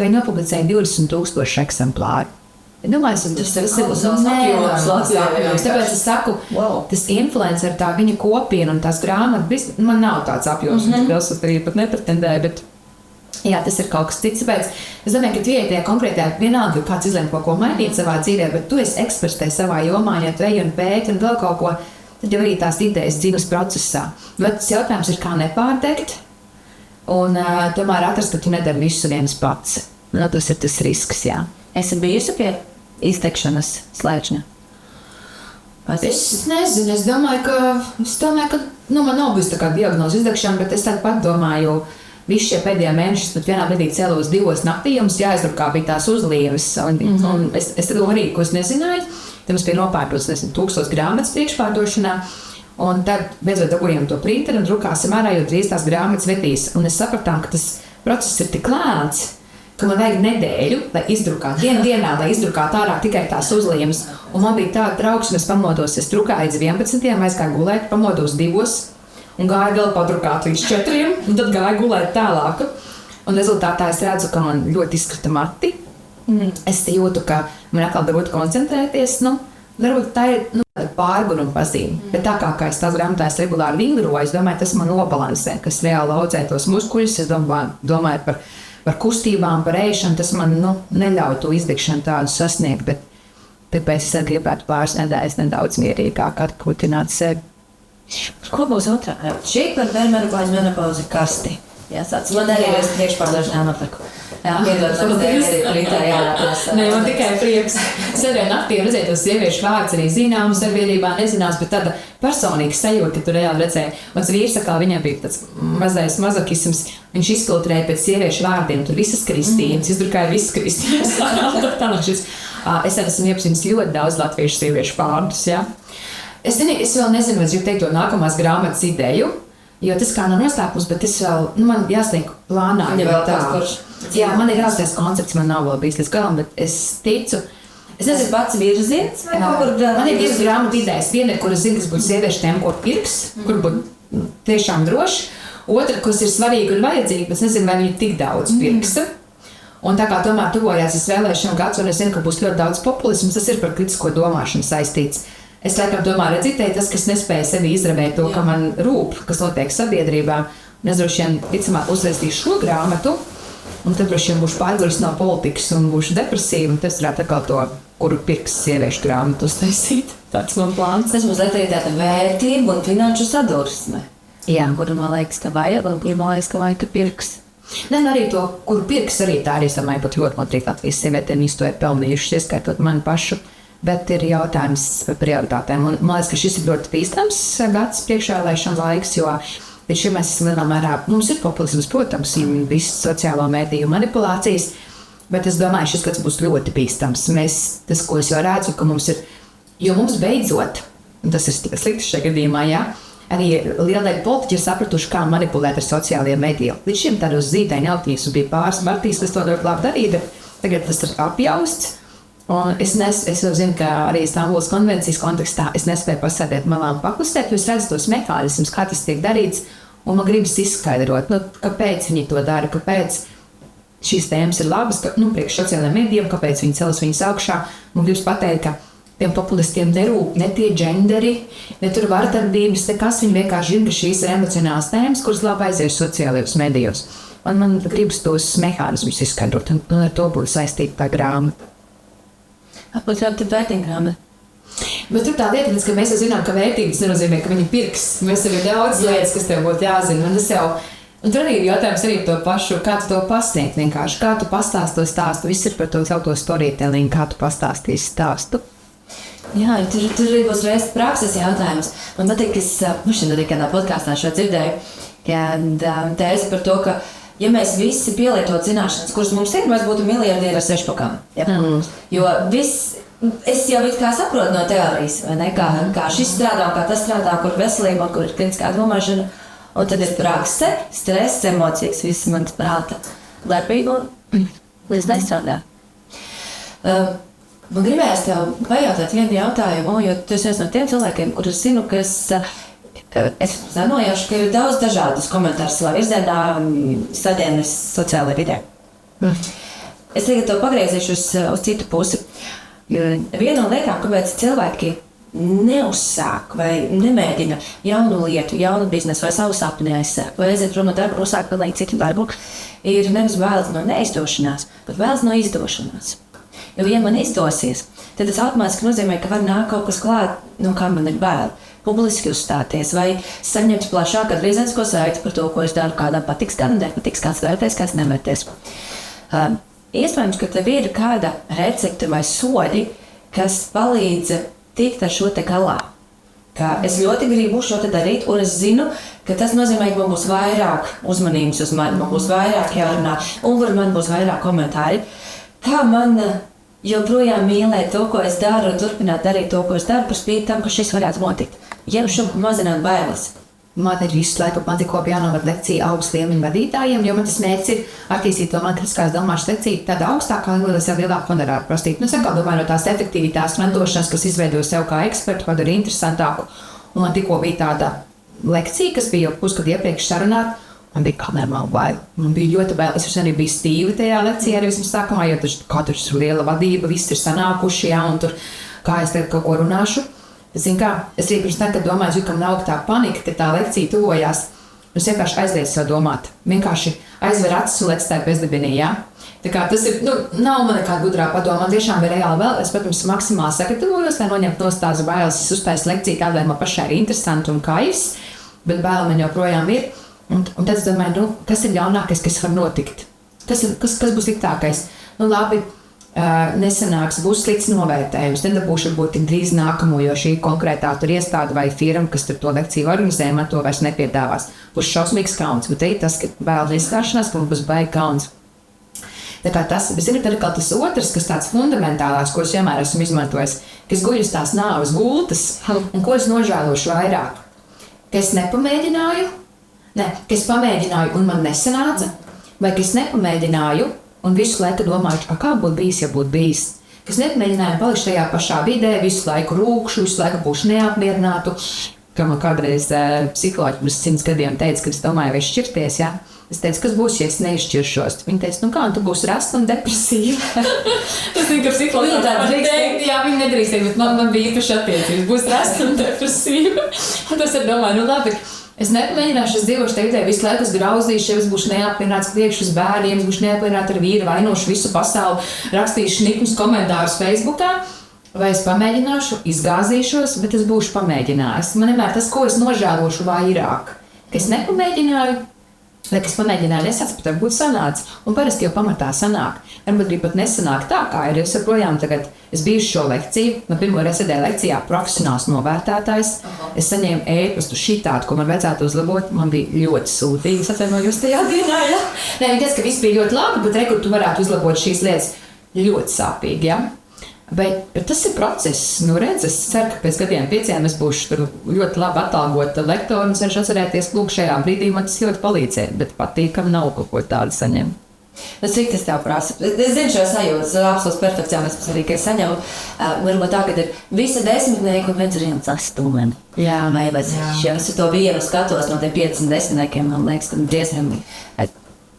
Viņi nopublicēja 20,000 eksemplāru. Tas ir apjoms. Tāpēc es saku, tas influencer, tā viņa kopiena un tās grāmatas, man nav tāds apjoms, kas arī pat nepretendēja, bet jā, tas ir kaut kas cits. Tāpēc es domāju, ka tu ieiet tajā konkrētajā vienalga, kāds izlēma kaut ko mainīt savā dzīvē, bet tu esi eksperts tajā savā jomā, ja tu ej un pēti un vēl kaut ko, tad jau arī tās idejas dzīves procesā. Bet tas jautājums ir, kā nepārdegt. Un tomēr atrast, ka tu nedari visu viens pats. Tas ir tas risks, jā. Esi bijusi pie iztekšanas slēdšņa? Es nezinu, es domāju, ka man nav bijusi tā kā diagnoze izdegšana, bet es tādu pat domāju, visi šie pēdējie mēneši, pat vienā brīdī cēlos 2 naktī, jums jāizdrukā bija tās uzlieves. Un es to arī, ko es nezināju, tad mums bija nopērtos 1000 grāmatas priekšpārdošanā. Un tad beidzot dabūjām to printeru un drukāsim ārā, jo drīz tās grāmatas vedīs. Un es sapratām, ka tas process ir tik lēns, ka man vajag nedēļu, lai izdrukātu, dienā, lai izdrukātu ārā tikai tās uzliemes. Un man bija tāda trauksme, es pamodos, es drukāju līdz 11, aizgāju gulēt, pamodos 2 un gāju vēl padrukāt līdz 4, un tad gāju gulēt tālāk. Un rezultātā es redzu, ka man ļoti izkrita mati. Es jūtu, ka man atkal dabūt koncentrēties, varbūt tā ir pārguruma pazīme. Bet tā kā es tās grāmatās regulāri vingroju, es domāju, tas man nobalansē, kas reāli audzē tos muskuļus. Es domāju par kustībām, par ēšanu, tas man neļauj to izdegšanu tādu sasniegt, bet tāpēc es gribētu pāris nedēļas nedaudz mierīgāk atkutināt sevi. Ko būs otrā? Šī par perimenopauzi, menopauzi kasti. Jāsāc. Man arī ir priekšpārdošanā nopirku. Man tikai prieks. Es arī naktī redzēju tos sieviešu vārdus, arī zināmas sabiedrībā, nezinās, bet tāda personīga sajūta, ka tu reāli redzēji. Mans vīrs sakā, viņam bija tāds mazais mazokisms, viņš izfiltrēja pēc sieviešu vārdiem, tur visas Kristīnas, izdrukāja visas Kristīnas. Es esmu iepazinis ļoti daudz latviešu sieviešu vārdus, jā. Es vēl nezinu, vai es gribu teikt to nākamās grāmatas ideju, jo tas kā nav noslēpums, bet es vēl, man jāsliek plānā. Jā, man ir jāsliek koncepts, man nav vēl bijis līdz galam, bet es ticu. Es nezinu, pats virziens vai kaut kur man ir 2 grāmatu idejas. Viena, kuras zina, kas būtu sieviešu tēma, ko pirks, kur būtu tiešām droši. Otra, kas ir svarīga un vajadzīga, bet es nezinu, vai viņi tik daudz pirks. Un tā kā tomēr tuvojās vēlēšanu gads, un es zinu, ka būs ļoti daudz populismu, tas ir par kritisko domāšanu saistīts. Es laikam domāju, redzitēju tas, kas nespēja sevi izravēt to, ka man rūp, kas notiek sabiedrībā. Un es droši vien vicamāk uzrakstīšu šo grāmatu, un tad droši vien būšu pārguris no politikas un būšu depresīva, un tas varētu atkal to, kuru pirks sieviešu grāmatu uztaisīt. Tāds man plāns. Tas mazliet ir tāda vērtība un finanšu sadursme. Jā, kur man liekas, ka vajag, un kur man liekas, ka vajag pirks. Ne, arī to, kur pirks arī tā arī, es domāju, pat ļoti notrīt Latvijas sievietēm to ir pelnījuši, ieskaitot mani pašu. Bet ir jautājums par prioritātēm. Un man liekas, ka šis ir ļoti bīstams gads priekšvēlēšana laiks, jo līdz šim mēs esam lielā mērā, mums ir populisms, protams, un visas sociālo mēdīju manipulācijas, bet es domāju, šis gads būs ļoti bīstams. Tas, ko es jau redzu, ka mums ir, jo mums beidzot, un tas ir slikti šajā gadījumā, jā, arī liela daļa politiķi ir sapratuši, kā manipulēt ar sociālajiem mēdījiem. Līdz šim tādos zīdaiņu autīs un bija pāris partijas, kas to ļoti labi darīja, bet tagad tas ir apjausts. Un es jau zinu, ka arī Stambulas konvencijas kontekstā es nespēju pasēdēt malā un paklusēt, jo es redzu tos mehānismus, kā tas tiek darīts, un man gribas izskaidrot, kāpēc viņi to dara, kāpēc šīs tēmas ir labas, priekš sociālajiem medijiem, kāpēc viņi celas viņas augšā. Man gribas pateikt, ka tiem populistiem nerūp ne tie genderi, ne tur vardarbības, nekas, viņi vienkārši zina, ka šīs ir emocionāls tēmas, kuras labi aizies sociālajos medijos. Man gribas tos mehānismus izskaidrot, un ar to būtu saistīta tā grāmata. Apmēram tā vērtīga grāmata. Bet tur tā lieta, ka mēs jau zinām, ka vērtības nenozīmē, ka viņi pirks. Mēs jau ir daudz lietas, kas tev būtu jāzina. Un tur arī ir jautājums arī to pašu, kā tu to pasniegt vienkārši. Kā tu pastāsti to stāstu. Viss ir par to saucamo storytelling, kā tu pastāstīsi stāstu. Jā, tur arī būs reizes prakses jautājums. Man patīk, ka es šodien arī kādā podkāstā šo dzirdēju, tēze par to, ka ja mēs visi pielietotu zināšanas, kuras mums ir, mēs būtu miljardieri ar sešpakām. Jo es jau it kā saprotu no teorijas, vai ne? Kā šis strādā, kā tas strādā, kur veselība, kur ir kliniskā domāšana. Un tad ir prakse, stress, emocijas, viss manas prāta darbība līdz nestrādā. Man gribējās tev pajautāt vienu jautājumu, jo tu esi viens no tiem cilvēkiem, kurus zinu, kas es zināšu, ka ir daudz dažādus komentārus savā virzienā sadienas sociālajā vidē. Es tagad to pagriezīšu uz citu pusi. Viena no lietām, kāpēc cilvēki neuzsāk vai nemēģina jaunu lietu, jaunu biznesu vai savu sapni aizsākt, vai aiziet prom no darba, uzsākt vēl citu darbu, ir nevis bailes no neizdošanās, bet bailes no izdošanās. Jo, ja man izdosies, tad tas automātiski nozīmē, ka var nākt kaut kas klāt, no kā man ir bail. Publiski uzstāties vai saņemt plašāku atgriezenisko saiti par to, ko es daru, kādam patiks, kādam nepatiks, kāds vērtēs, kāds nevērtēs. Iespējams, ka tev ir kāda recepte vai soļi, kas palīdz tikt ar šo te galā. Ka es ļoti gribu šo te darīt, un es zinu, ka tas nozīmē, ka man būs vairāk uzmanības uz mani, man būs vairāk jārunā, un man būs vairāk komentāri. Kā man joprojām mīlēt to, ko es daru, un turpināt darīt to, ko es daru, par spīti tam, ka šis varētu notikt. Ja šim mazināt bailes. Man ir visu laiku man tikko jānovad lekcija augstu līmeņu vadītājiem, jo man tas mērķis ir attīstīt to man kritiskās domāšanas lekciju tādā augstākā līmenī, lai sev lielāku honorāru prasīt. Saka, domāju, no tās efektivitātes mentošanas, kas izveido sev kā ekspertu, padara interesantāku. Un man tikko bija tāda lekcija, kas bija jau pusgadu iepriekš sarunāta. Man bija kā normāli bail. Man bija ļoti bail. Es arī biju stīvi tajā lekcijā, arī vismaz sākumā, jo katrs ir liela vadība, viss ir sanākuši, jā, un tur kā es tagad kaut ko runāšu. Es arī pirms tam, kad domāju, ka man aug tā panika, ka tā lekcija tuvojās. Es vienkārši aizlieku sev domāt. Vienkārši aizver acis un lec tajā bezdibinī, jā. Tā kā tas ir, nav man nekāda gudrā padoma. Man tiešām ir reāli vēl. Es, protams, maksimāli sagatavojos, lai noņemtu no tās bailes. Es uztaisu lekciju tādēļ, man pašai ir interesanti un kaivs, bet baila man joprojām ir. Un tad es domāju, kas ir ļaunākais, kas var notikt? Kas būs sliktākais? Labi. Nesanāks, būs slikts novērtējums. Nedabūšu varbūt tik drīz nākamo, jo šī konkrētā tur iestāde vai firma, kas tur to lekciju organizē, man to vairs nepiedāvās. Būs šausmīgs kauns, bet arī tas, ka vēl neizstāšanās, ka man būs baigi kauns. Tā kā tas, bet ir arī tas otrs, kas tāds fundamentālās, ko es vienmēr esmu izmantojis, ka es guļu uz tās nāves gultas, un ko es nožēlošu vairāk. Ka es nepamēģināju, ka es pamēģināju un man nesanāca, vai ka es nepamēģināju, un visu laiku domāju, kā būtu bijis, ja būtu bijis. Es nepamēģināju palikt tajā pašā vidē, visu laiku rūkšu, visu laiku būšu neapmierinātu. Kā man kādreiz psiholoģi pirms 100 gadiem teica, kad es domāju, vai šķirties, jā. Es teicu, kas būs, ja es neizšķiršos? Viņa teica, kā, tu būsi rasta un depresīva. Tas zinu, ka psiholoģi tā drīkst. Jā, viņa nedrīkst teikt, bet man bija īpaši attiecības. Būs rasta un depresīva. Un tas ir domāju, labi. Es nepamēģināšu, es dzīvošu te visu laiku, es grauzīšu, es būšu neapmierināts, kliekšu uz bērniem, es būšu neapmierināts ar vīru, vainošu visu pasauli, rakstīšu niknus komentārus Facebookā. vai es pamēģināšu, izgāzīšos, bet es būšu pamēģinājis. Man vienmēr tas, ko es nožēlošu vairāk, ka es nepamēģināju, vai kas pamēģināja nesāc, bet būtu sanācis. Un parasti jau pamatā sanāk. Varbūt arī pat nesanāk tā, kā ir. Es joprojām tagad, es biju šo lekciju, man pirmo reizi sēdēju lekcijā profesionāls novērtētājs. Es saņēmu ēpastu šitādu, ko man vajadzētu uzlabot. Man bija ļoti sūtīgi. Es atvainojos tajā dienā, ja? Nē, viņi teica, ka viss bija ļoti labi, bet rekur, tu varētu uzlabot šīs lietas ļoti sāpīgi, ja? Bet tas ir process. Nu, redz, es ceru, ka pēc gadiem 5 es būšu tur ļoti labi atalgota lektora un cenšu atcerēties, lūk, šajā brīdī man tas ļoti palīdzēja, bet patīkami nav kaut ko tādu saņemt. Cik tas tev prasa? Es zinu šo sajūtu, absolūts perfekcionisms arī, ka es saņemu, varbūt tā, ka ir visa 10 un viens ir 8. Jā, vai es to vienu skatos no tiem 50 man liekas, tad briesmīgi.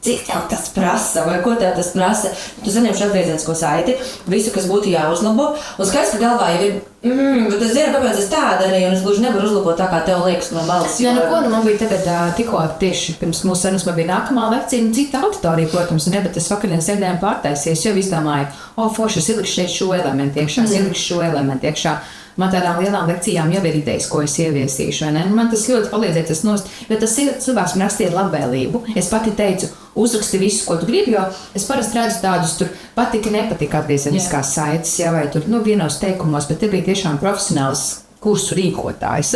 Cik tev tas prasa, vai ko tev tas prasa? Tu saņemšu atgriezienisko saiti, visu, kas būtu jāuzlabo. Un skaidrs, ka galvā jau ir, bet es zinu, kāpēc es tā darīju, un es gluži nevaru uzlabot tā, kā tev liekas no balss. Jā, nu ko, man bija tagad tikko tieši pirms mūsu sarunas, man bija nākamā lekcija, un cita auditorija, protams, ne, bet es vakarien sēdēju pārtaisies, jo izdomāju, forši, es ielikšu šeit šo elementu iekšā, es ielikšu šo elementu iekšā. Man tādām lielām lekcijām jau ir idejas, ko es ieviesīšu, vai ne? Man tas ļoti palīdzēja tas nost, jo tas cilvēks man rakstīja labvēlību. Es pati teicu, uzraksti visu, ko tu gribi, jo es parasti redzu tādus tur patika, nepatika atgriezeniskās saites, jā, vai tur, vienos teikumos, bet te bija tiešām profesionāls kursu rīkotājs.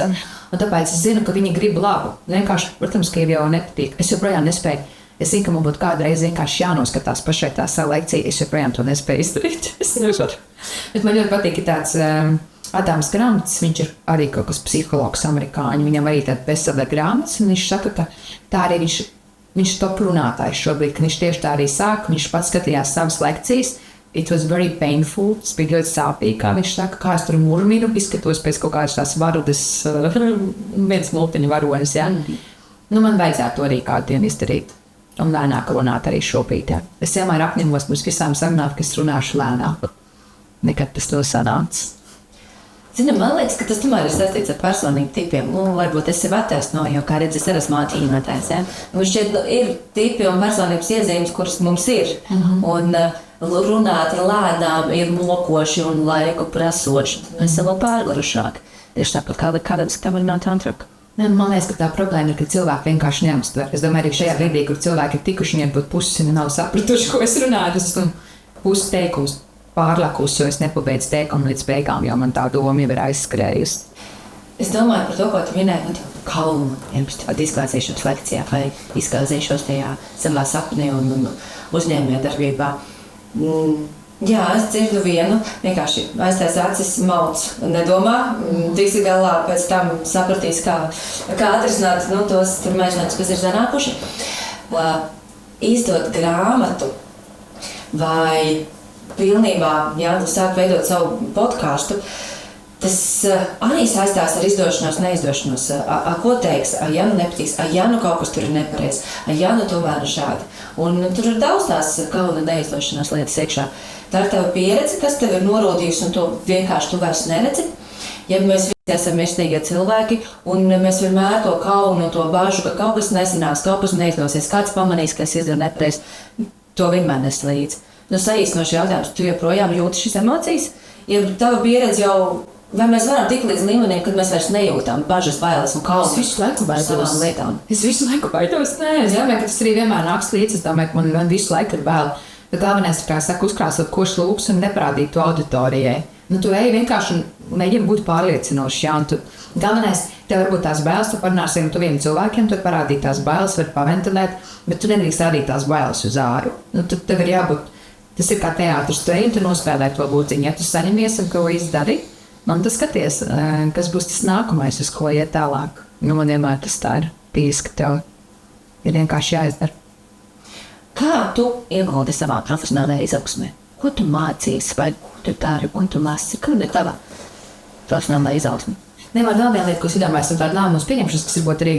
Un tāpēc es zinu, ka viņi grib labu. Vienkārši, protams, ka jau nepatīk. Es joprojām nespēju. Es zinu, ka man būtu kādreiz vienkārši jānoskatās pašai tā savu lekciju. Es joprojām to nespēju izdarīt. Es nevaru. Bet man ļoti patīk tāds Adams Grants, viņš ir arī kaut kas psihologs amerikāņu. Viņam arī tāda bestseller grāmatas, un viņš saka, ka tā arī viņš top runātājs šobrīd, ka viņš tieši tā arī sāk. Viņš pats skatījās savas lekcijas. It was very painful. Tas bija ļoti sāpīgi, kā viņš saka, kā es tur murminu, izskatos pēc kaut kādas tās varudas, viens multiņu varonis, jā. Nu, man vajadzētu to arī kādu dienu izdarīt. Un lēnāk runāt arī šobrīd, jā. Es vienmēr apņemos mums visām sarunāt, ka es runāšu lēnāk. Nekad tas to sanāca. Zini, man liekas, ka tas tomēr ir saistīts ar personību tipiem. Varbūt es sev attaisnoju, jo, kā redzi, es arī esmu attīnotājs. Ja? Šķiet, ir tipi un personības iezīmes, kuras mums ir. Un runāt lēnām ir mokoši un laiku prasoši. Mēs esam vēl pārgarušāki. Tieši tāpat kā kādams kamerināta antraka. Man liekas, ka tā problēma ir, ka cilvēki vienkārši neuztver. Es domāju, arī šajā brīdī, kur cilvēki ir tikuši, viņiem pat pusi nav sapratuši, ko es runāju. Es esmu pusi teikusi. Pārlakus, jo es nepabeidzu teikumu līdz beigām, jo man tā doma jau ir aizskrējusi. Es domāju par to, ko tu minēji, man jau kaunu, tāda izklāstīšanas lekcijā vai izklāstīšos tajā savā sapnī un uzņēmē darbībā. Jā, es dzirdu vienu, vienkārši aiztais acis mauc, nedomā, tiksi galā, pēc tam sapratīs, kā atrisināt tos mēģinājumus, kas ir zanākuši. Izdot grāmatu vai pilnībā, ja tu sāk veidot savu podkāstu, tas arī saistās ar izdošanos, neizdošanos. Ko teiks? Ja nu nepatiks, ja nu kaut kas tur ir nepareiz, ja nu tomēr ir šādi. Un tur ir daudz tās kauna neizdošanās lietas iekšā. Tā ir tava pieredze, kas tev ir norodījusi, un to vienkārši tu vairs neredzi. Ja mēs visi esam mirstīgie cilvēki, un mēs vienmēr to kaunu, to bažu, ka kaut kas nesanāks, kaut kas neizdosies, kāds pamanīs, ka es izdaru nepareizi, to vienmēr nes līdzi. Saīsinoši jautājums, tu joprojām jūti šīs emocijas? Ja tava pieredze jau, vai mēs varam tikt līdz līmenim, kad mēs vairs nejūtām bažas, bailes un kaunas? Es visu laiku baidos. Nē, es domāju, ka tas arī vienmēr nāks līdzi. Es domāju, ka man visu laiku ir bail. Bet galvenais ir, kā es saku, uzkrāsot košs lūpas un neparādīt to auditorijai. Tu ej vienkārši un mēģini būt pārliecinoši. Jā, galvenais, tev varbūt tās bailes, tu parunāsi ar tuviem cilvēkiem, tu parādīt tās bailes, var paventilēt, bet tu nedrīkst rādīt tās bailes uz āru. Tad tev ir jābūt. Tas ir kā teātris, tu ej un tu nospēlē to būciņu. Ja tu saņemies un ko izdari, man tas skaties, kas būs tas nākamais, uz ko iet tālāk. Man vienmēr tas tā ir bijis, ka tev ir vienkārši jāizdara. Kā tu ieguldi savā profesionālajā izaugsmē? Ko tu mācīs, vai tu dari, un tu lasi? Kāda ir tava profesionālajā izaugsmē? Vēl viena lieta, ko es iedomājos ar tādu lēmumus pieņemšanas, kas ir būt arī,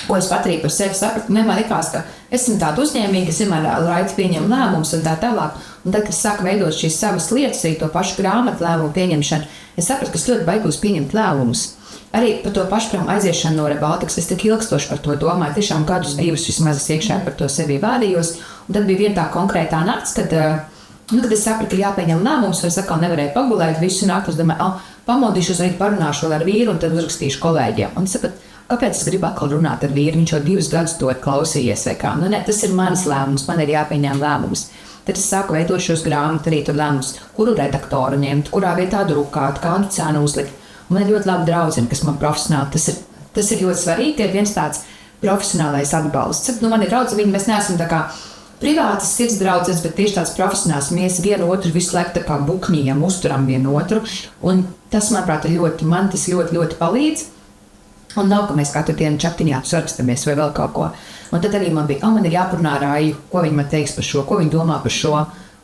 ko es pat arī par sevi sapratu, vienmēr likās, ka esmu tāda uzņēmīga, es vienmēr raiti pieņemu lēmumus un tā tālāk. Un tad, kad es sāku veidot šīs savas lietas, arī to pašu grāmatu lēmumu pieņemšanu, es sapratu, ka es ļoti baigos pieņemt lēmumus. Arī par to pašprām aiziešanu no Rebaltikas, es tik ilgstoši par to domāju, tiešām gadus 2 vismaz es iekšā par to sevi vādījos. Un tad bija viena tā konkrētā nakts, kad Nu, tad es sapratu, ka jāpieņem lēmums, un es atkal nevarēju pagulēt, visu nakti, es domāju, pamodīšos, arī parunāšu vēl ar vīru, un tad uzrakstīšu kolēģiem. Un es sapratu, kāpēc es gribu atkal runāt ar vīru, viņš jau 2 gadus to klausījies, vai kā. Nu, ne, tas ir mans lēmums, man ir jāpieņem lēmums. Tad es sāku veidot šos grāmatus, arī tur lēmumus, kuru redaktoru ņemt, kurā vietā drukāt, kādu cenu uzlikt. Un man ir ļoti labi draudzene, kas man profesionāli, tas ir ļoti svarīgi, ka ir viens tāds profesionālais atbalsts. Nu, man ir draudzene, mēs neesam tā kā privātas sirds draudzes, bet tieši tāds profesionāls. Mēs vienu otru visu laiku tā kā bukņījam, uzturam vienu otru. Un tas, manuprāt, man tas ļoti, ļoti palīdz. Un nav, ka mēs katru dienu čatiņā sarakstamies vai vēl kaut ko. Un tad arī man bija, man ir jāparunā ar Aiju, ko viņi man teiks par šo, ko viņi domā par šo.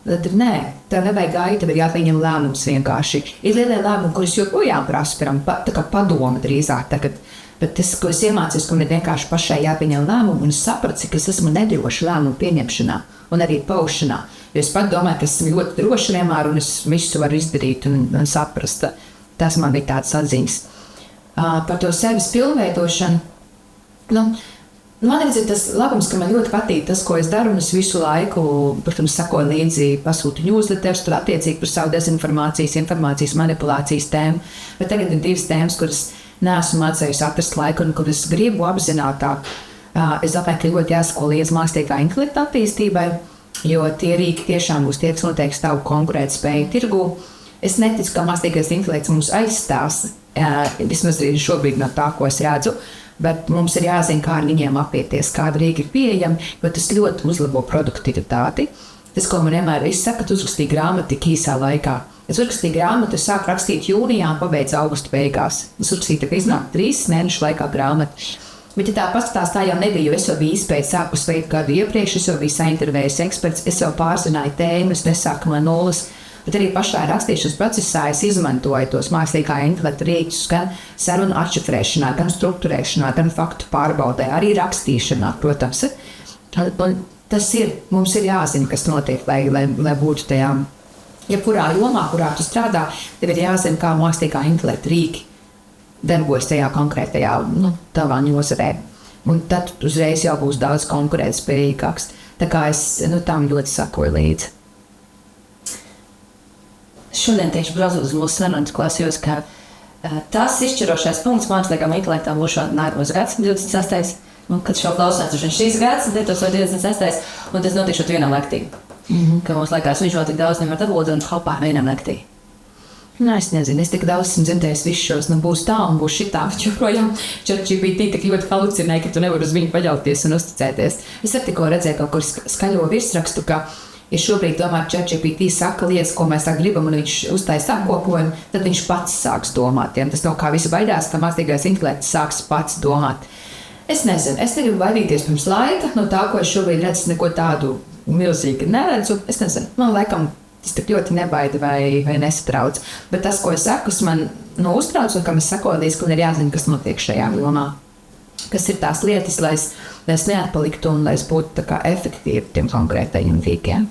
Tad nē, tev nevajag Aiju, tev ir jāpieņem lēmums vienkārši. Ir lielie lēmumi, kurus joprojām prasu, tā kā padoma drīzāk tagad. Bet tas, ko es iemācījos, ka man ir vienkārši pašai jāpieņem lēmumu, un es sapratu, cik es esmu nedroši lēmumu pieņemšanā un arī paušanā. Jo es pat domāju, ka esmu ļoti droši vienmēr, un es visu varu izdarīt un saprast. Tas man bija tāds atziņas. Par to sevis pilnveidošanu. Man ir tas labums, ka man ļoti patīk tas, ko es daru, un es visu laiku, protams, sakoju līdzi, pasūtu newsletters, tur attiecīgi par savu dezinformācijas, informācijas manipulācijas tēmu. Bet tagad ir 2 tēmas, kuras neesmu mācējusi atrast laiku, un kuras gribu apzinātāk. Es domāju, ka ļoti jāsako līdz mākslīgā intelekta attīstībai, jo tie rīki tiešām būs tie, kas noteikti stāv konkurētspēju tirgū. Es neticu, ka mākslīgais intelekts mums aizstās, vismaz arī šobrīd no tā, ko es redzu, bet mums ir jāzina, kā ar viņiem apieties, kāda rīka ir pieejama, jo tas ļoti uzlabo produktivitāti. Tas, ko man vienmēr izsaka, tu uzrakstīji grāmatu tik īsā laikā. Es uzrakstīju grāmatu, es sāku rakstīt jūnijā un pabeidzu augusta beigās. Es uzrakstīju, ka iznāk 3 mēnešu laikā grāmatu. Bet, ja tā paskatās, tā jau nebija, jo es jau biju izpējas sākus veikt gadu iepriekš, es jau biju saintervējis eksperts, es jau pārzināju tēmas, nesāku no nulles. Bet arī pašā rakstīšanas procesā es izmantoju tos mākslīgā intelekta rīkus gan sarunu atšifrēšanā, gan struktūrēšanā, gan faktu pārbaudē, arī rakstīšanā, protams. Tas ir, mums ir jāzina, kas notiek, lai būtu tajā, jebkurā jomā, kurā tu strādā, tev ir jāzina, kā mākslīgā intelekta rīki darbojas tajā konkrētajā, tavā nozarē. Un tad uzreiz jau būs daudz konkurētspējīgāks. Tā kā es tam ļoti sakoju līdzi. Šodien tieši braucot uz mūsu sarunas klasījos, ka tas izšķirošais punkts mākslīgām intelektām būs nākamais gads, 26. Un, kad šo klausās, viņš šīs gads, 2026. Un tas notikšot vienā naktī. Ka mums laikās viņš vēl tik daudz nevar dabūt un hopā vienā naktī. Es nezinu, es tik daudz esmu dzirdējis visus šos, būs tā un būs šitā, bet joprojām ChatGPT tik ļoti halucinēja, ka tu nevari uz viņu paļauties un uzticēties. Es ar tikko redzēju kaut kur skaļo virsrakstu, ka ja šobrīd tomēr ChatGPT saka lietas, ko mēs tā gribam, un viņš uztaisa apkopojumu, tad viņš pats sāks domāt. Ja? Tas no kā visi baidās, ka mākslīgais intelekts sāks pats domāt. Es nezinu, es negribu baidīties pirms laika, no tā, ko es šobrīd redzu, neko tādu milzīgi neredzu. Es nezinu, man laikam tas tik ļoti nebaida vai nesatrauc. Bet tas, ko es saku, man uztrauc, un kam es sakoju līdzi, ka man ir jāzina, kas notiek šajā jomā. Kas ir tās lietas, lai es neatpaliktu un lai es būtu tā kā efektīvi tiem konkrētajiem rīkiem.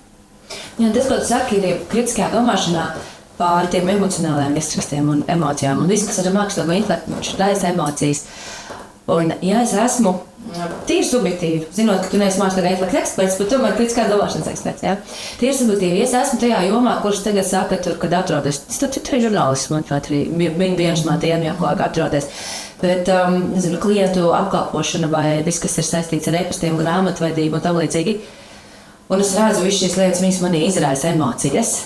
Ja, tas, ko tu saki, ir kritiskajā domāšanā pāri tiem emocionālajiem iestrastiem un emocijām. Un viss, kas ar mākslīgo intelektu, viņš raisa emocijas. Un, ja es esmu tīri subjektīvi, zinot, ka tu neesi mākslīgā intelekta eksperts, bet tomēr kritiskā domāšanas eksperts, ja? Tīri subjektīvi, ja es esmu tajā jomā, kurš tagad saka, kad atrodas, tas ir žurnālists, manuprāt, arī viens no tiem, ko atrodas. Bet, nezinu, klientu apkalpošana vai viss, kas ir saistīts ar e-pastiem, grāmatvedību un tam līdzīgi. Un es redzu, visu šīs lietas, viņas manī izraisa emocijas.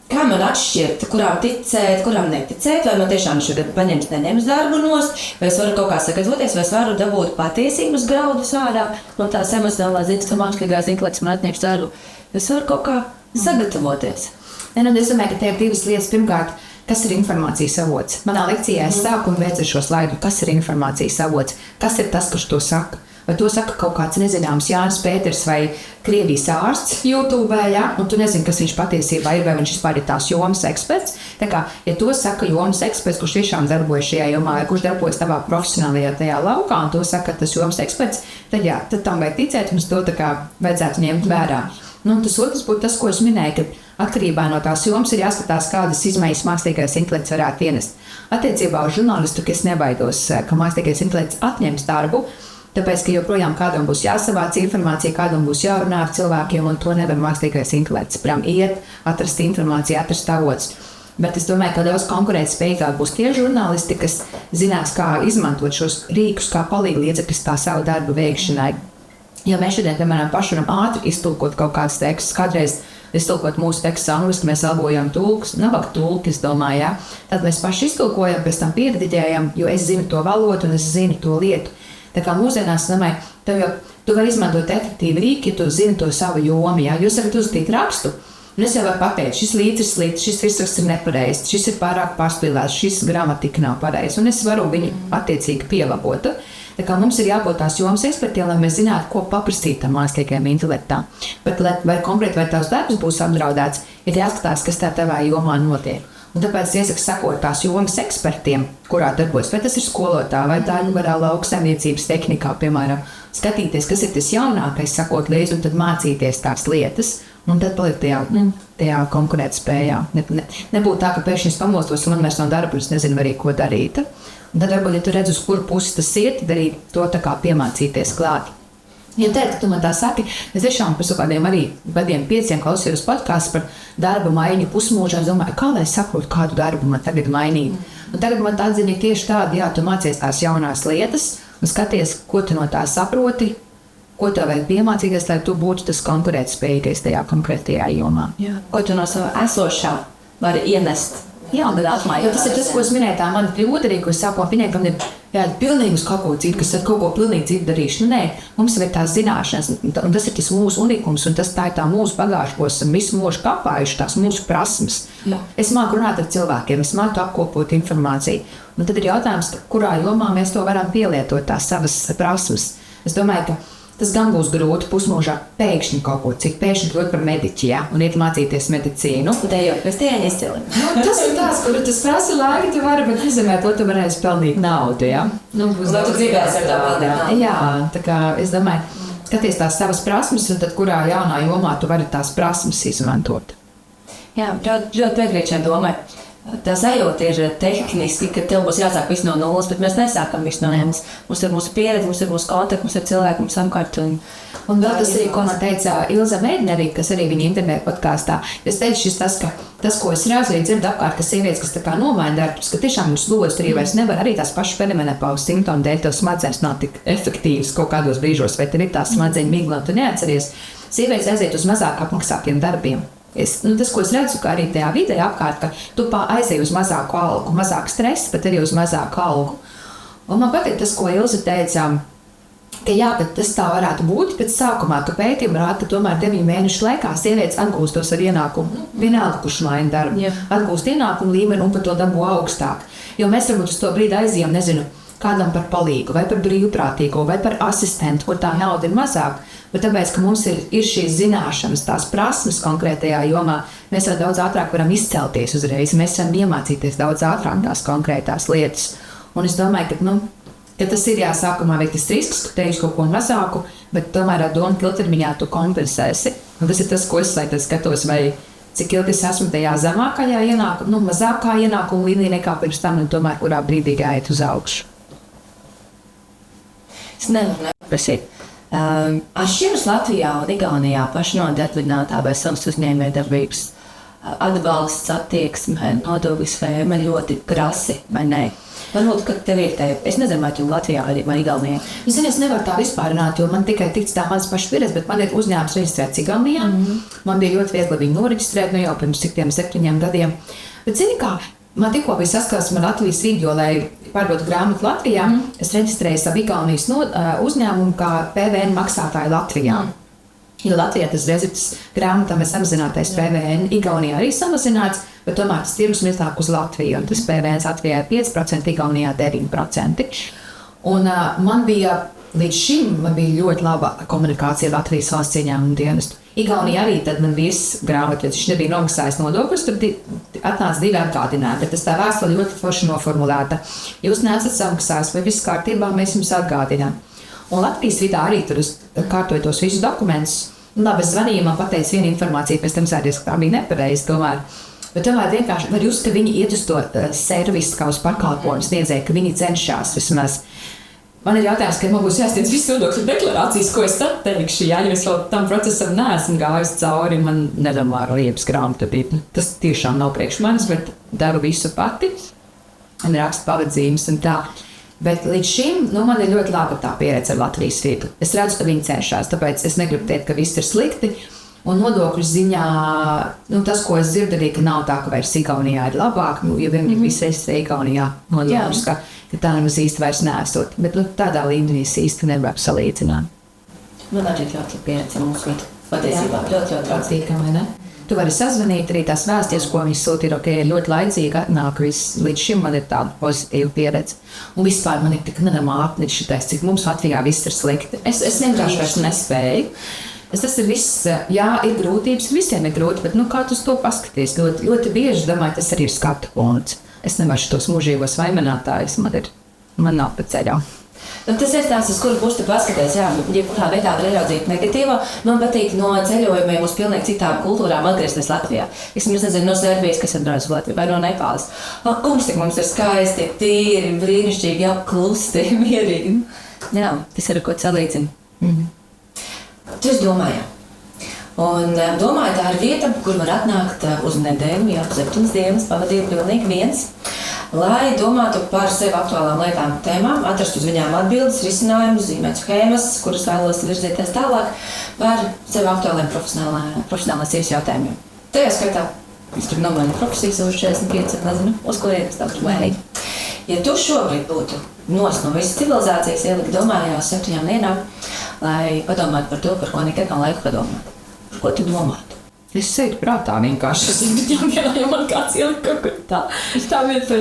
Kā man atšķirt, kurām ticēt, kurām neticēt, vai man tiešām šogad neņems darbu nost, vai es varu kaut kā sagatavoties, vai es varu dabūt patiesības graudus ārā no tās emocionālās ziņas, ka mākslīgais intelekts man atņems darbu. Es varu kaut kā sagatavoties. Es domāju, ka te ir 2 lietas. Pirmkārt, kas ir informācijas avots? Manā lekcijā es sāku un veicu šo slaidu, kas ir informācijas avots, kas ir tas, kurš to saka. Vai to saka kaut kāds nezināms Jānis Pēters vai Krievijas ārsts YouTube, ja? Un tu nezini, kas viņš patiesībā ir, vai viņš vispār ir tās jomas eksperts. Tā kā, ja to saka jomas eksperts, kurš tiešām darbojas šajā jomā, vai kurš darbojas tavā profesionālajā tajā laukā, un to saka tas jomas eksperts, tad jā, tad tam vajag ticēt, un to tā kā vajadzētu ņemt vērā. Tas otrs būtu tas, ko es minēju, ka atkarībā no tās jomas ir jāskatās, kādas izmaiņas mākslīgais intelekts varētu ienest. Attiecībā uz žurnālistu, es nebaidos, ka mākslīgais intelekts atņems darbu. Tāpēc, ka joprojām kādam būs jāsavāc informācija, kādam būs jārunā ar cilvēkiem, un to nevar mākslīgais intelekts. Prām iet, atrast informāciju, atrast avots. Bet es domāju, ka daudz konkurētspējīgāk būs tie žurnālisti, kas zinās, kā izmantot šos rīkus, kā palīdzekļus tā savu darbu veikšanai. Ja mēs šodien, piemēram, paši varam ātri iztulkot kaut kādus tekstus, kādreiz iztulkot mūsu tekstus angliski, mēs algojam tulkus, navāk tulki, es domāju, ja? Tad mēs paši iztulkojam, pēc tam pierediģējam, jo es zinu to valodu un es zinu to lietu. Tā kā mūsdienās, es domāju, tu vari izmantot efektīvi rīki, ja tu zini to savu jomu, ja? Jūs varat uzstīt rakstu. Un es jau varu pateikt, šis līdz ir slikts, šis virsraksts ir nepareizs, šis ir pārāk pārspīlēts, šis gramatika nav pareiza. Un es varu viņu attiecīgi pielabot. Tā kā mums ir jābūt tās jomas ekspertiem, lai mēs zinātu, ko paprasīt tam mākslīgajam intelektam. Bet, vai konkrēti vai tavs darbs būs apdraudēts, ir jāskatās, kas tavā jomā notiek. Un tāpēc iesaku sekot tās jomas ekspertiem, kurā darbojas. Vai tas ir skolotā, vai tā ir lauksaimniecības tehnikā, piemēram, skatīties, kas ir tas jaunākais, sakot līdzi, un tad mācīties tās lietas. Un tad palikt tajā konkurētspējā. Nebūtu tā, ka pēkšņi es pamostos un man vairs nav darba, es nezinu arī, ko darīt. Un tad varbūt, ja tu redz, uz kuru pusi tas iet, tad arī to tā kā piemācīties klāt. Ja teikt, ka tu man tā saki, es tiešām pēc kādiem arī gadiem 5 klausījos podkāstus par darba maiņu pusmūžā. Es domāju, kā lai saprotu, kādu darbu man tagad mainīt. Un tagad man tā atziņa tieši tāda, jā, tu mācies tās jaunās lietas un skaties, ko tu no tā saproti, ko tev vajag piemācīties, lai tu būtu tas konkurētspējīgais tajā konkrētajā jomā. Jā. Ko tu no sava esošā vari ienest? Jā, bet tas ir tas, ko es minēju, tā man kļūda arī, ko es sākumā minēju, ka man ir jāiet pilnīgi uz kaut ko citu, kas ar kaut ko pilnīgi citu darīšu. Nē, mums ir tās zināšanas, un tas ir tas mūsu unikums, un tas tā ir tā mūsu bagāža, ko esam visu mūžu kapājuši, tās mūsu prasmes. Jā. Es māku runāt ar cilvēkiem, es māku apkopot informāciju. Un tad ir jautājums, kurā jomā mēs to varam pielietot, tās savas prasmes. Es domāju, ka tas gan būs grūti pusmūžā pēkšņi kaut ko citu, pēkšņi kļūt par mediķi, ja, un iet mācīties medicīnu. Dejot pēc tieņa izcili. Tas ir tās, kur tas prasa laiku, tu vari, bet izemē to tu varēsi pelnīt naudu, ja. Lai tu gribēsi ar tā pelnīt naudu. Jā, tā kā es domāju, skaties tās savas prasmes, un tad kurā jaunā jomā tu vari tās prasmes izmantot. Jā, ļoti piekrīt šai domai. Tā sajūta ir tehniski, ka tev būs jāsāk viss no nulles, bet mēs nesākam viss no nulles. Mums ir mūsu pieredze, mums ir mūsu kontakti, mums ir cilvēki, mums apkārt. Un vēl tas arī, ko man teica Ilza Mēdnerī, kas arī viņa intervijā podkāstā. Es teicu, tas, ko es redzu, arī dzirdu apkārt, ka sievietes, kas tā kā nomaina darbus, ka tiešām viņas lodz arī vairs nevar arī tās pašas perimenopauses simptomu dēļ, tev smadzenes nav tik efektīvas kaut kādos brīžos, vai tev ir tā smadzeņu migla, un tu neatceries. Sievietes aiziet uz mazāk apmaksātiem darbiem. Tas, ko es redzu, ka arī tajā vidē apkārt, ka tu aizēji uz mazāku algu, mazāk stresa, bet arī uz mazāku algu. Un man patīk tas, ko Ilza teica, ka jā, bet tas tā varētu būt pēc sākumā, ka pētījumi rāda, ka tomēr 9 mēnešu laikā sievietes atgūstos ar ienākumu, vienalga, kurš maina darbu, atgūst ienākumu līmeni un par to dabū augstāk. Jo mēs varbūt uz to brīdi aizījām, nezinu, kādam par palīgu, vai par brīvprātīgo, vai par asistentu, kur tā nauda ir mazāk. Bet tāpēc, ka mums ir šīs zināšanas, tās prasmes konkrētajā jomā, mēs jau daudz ātrāk varam izcelties uzreiz. Mēs varam iemācīties daudz ātrāk tās konkrētās lietas. Un es domāju, ka tas ir jāsākumā veikt tas risks, ka teiksi kaut ko mazāku, bet tomēr ar domu, ka ilgtermiņā tu kompensēsi. Un tas ir tas, ko es skatos, vai cik ilgi es esmu tajā zemākajā ienākuma, mazākā ienākuma līmenī nekā pirms tam, un tomēr kurā brīdī gājiet uz augšu. Es nevaru neprasīt. Atšķiras Latvijā un Igaunijā pašnodarbinātā vai savas uzņēmējdarbības atbalsts, attieksme, nodokļu schēma ļoti krasi, vai ne? Varbūt, ka tev ir te, es nezinu, vai tu Latvijā vai Igaunijā. Es nevaru tā vispārināt, jo man tikai tiks tā mans pašas pieredze, bet man ir uzņēmums reģistrēts Igaunijā. Man bija ļoti viegli viņu noreģistrēt, jau pirms 7 gadiem. Bet zini kā, man tikko bija saskarsme ar Latvijas video, lai pārdotu grāmatu Latvijā. Es reģistrēju savu Igaunijas uzņēmumu kā PVN maksātāju Latvijā. Jo Latvijā tas recepts grāmatām ir samazinātais PVN, Igaunijā arī samazināts, bet tomēr tas tirgus mirstāk uz Latviju. Un tas PVN Latvijā ir 5%, Igaunijā 9%. Un man bija līdz šim ļoti laba komunikācija ar Latvijas valsts ieņēmumu dienestu. Igaunijā arī tad man viss grāmatvedis, viņš nebija nomaksājis nodokļus, tur atnāca 2 atgādinājumi, bet tas tā vēstule ļoti forši noformulēta. Jūs neesat samaksājis, vai viss kārtībā, mēs jums atgādinām. Un Latvijas vidā arī tur kārtoja tos visus dokumentus. Labi, es zvanīju, man pateica vienu informāciju, pēc tam sēdies, ka tā bija nepareizi tomēr. Bet tomēr vienkārši var just, ka viņi iet uz to servisu kā uz pakalpojumu sniedzēju, ka viņi cenšas vismaz. Man ir jautājums, ka man būs jāsniedz visas nodokļu deklarācijas, ko es tad teikšu. Jā, jo es vēl tam procesam neesmu gājis cauri. Man nedomā ar liepas grāmatvedību. Tas tiešām nav priekš manis, bet daru visu pati. Un rakstu pavadzījumus un tā. Bet līdz šim man ir ļoti laba tā pieredze ar Latvijas vietu. Es redzu, ka viņi cenšas, tāpēc es negribu teikt, ka viss ir slikti. Un nodokļu ziņā, tas, ko es dzirdu, arī, ka nav tā, ka vairs Igaunijā ir labāk, jo vienīgi visi ir Igaunijā nodokļus, ka tā nemaz īsti vairs nesot. Bet tādā līmenī es īsti nevaru salīdzināt. Man arī ļoti pieredze mūsu vietu. Patiesībā ļoti patīkami, ne? Tu vari sazvanīt arī tās vēsties, ko viņi sūtīja, ir ļoti laicīgi atnāk. Līdz šim man ir tāda pozitīva pieredze. Un vispār man ir tik nenormāli līdz šitais, cik mums Latvijā viss ir slikti. Es vienkārši vairs nespēju. Tas ir viss, jā, ir grūtības, visiem ir grūti, bet kā tu to paskaties? Ļoti bieži, domāju, tas arī ir skatu punkts. Es nevaru tos mūžīgos vainotājus, man nav pa ceļā. Tas ir tās, uz kuru pusi tu paskaties, jā, jebkurā veidā var ieraudzīt negatīvo. Man patīk no ceļojumiem uz pilnīgi citām kultūrām atgriezties Latvijā. Es nezinu, no Serbijas, kas atbrauc uz Latviju, vai no Nepāles. Cik mums ir skaisti, tīri, brīnišķīgi, jau klusti, mierīgi. Jā, tas ir ko salīdzina. Tu esi domājā. Un domāju, tā ir vieta, kur var atnākt uz nedēļu, jau 7 dienas, pavadīt pilnīgi viens, lai domātu par sev aktuālām lietām, tēmām, atrast uz viņām atbildes, risinājumus, zīmēt schēmas, kuras vēlos virzīties tālāk par sev aktuāliem profesionālās dzīves jautājumiem. Tajā skaitā, es tur nomainu profesijas uz 45, nezinu, uz kuriem es tā tur mainīju. Ja tu šobrīd būtu no visas civilizācijas ielikt domājā uz 7 dienām, lai padomātu par to, par ko nekad nav laika padomāt. Par ko tu domātu? Es sēdu prātā vienkārši. Ja man kāds ielika kaut kur tā. Tā vieta.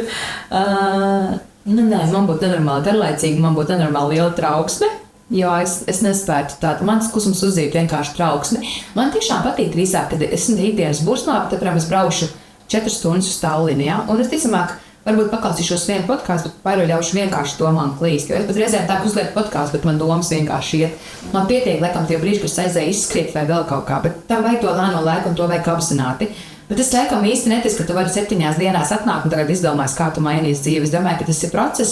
Man būtu nenormāli garlaicīgi, man būtu nenormāli liela trauksme. Jo es nespētu tādu. Mans klusums uzdīt vienkārši trauksmi. Man tiešām patīk drīzāk, kad es ikdienas bursmā, tad, piemēram, es braušu 4 stundas uz Tallinu, ja? Un es ticamāk, varbūt paklausīšos vienu podkāstu, bet pārļaušu vienkārši domām klīst. Jo es pat reizēm tā uzlieku podkāstu, bet man domas vienkārši iet. Man pietiek, laikam, tie brīži, kas aizēja izskriet vai vēl kaut kā, bet tam vajag to lēno laiku un to vajag apzināti. Bet es laikam īsti neticu, ka tu vari 7 dienās atnākt un tagad izdomās, kā tu mainīs dzīvi. Es domāju, ka tas ir process,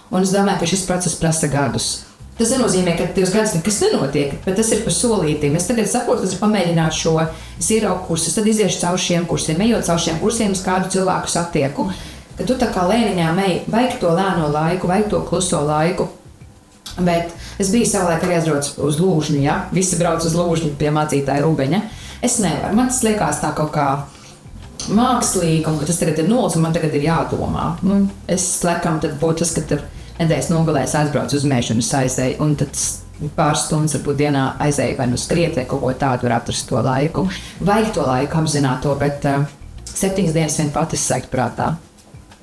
un es domāju, ka šis process prasa gadus. Tas nenozīmē, ka 2 gadus nekas nenotiek, bet tas ir par solītīm. Es tagad saprotu, ka es pamēģināšu šo, es ieraugu kursus, tad iziešu caur šiem kursiem, ejot caur šiem kursiem, uz kādu cilvēku satieku. Ka tu tā kā lēniņām ej, vajag to lēno laiku, vajag to kluso laiku. Bet es biju savulaik arī aizbrauc uz Lūžņu, ja? Visi brauc uz Lūžņu pie mācītāja Rubeņa. Es nevaru, man tas liekas tā kaut kā mākslīgi, un ka tas tagad ir nols, un man tagad ir jādomā. Es laikam tad būtu tas, ka tur nedēļas nogalēs aizbrauc uz mežu un es aizēju, un tad pāris stundas varbūt dienā aizēju vai nu skriet vai kaut ko tādu var atrast to laiku. Vajag to laiku apzināt to, bet 7 dienas vien pati es saiktu prātā.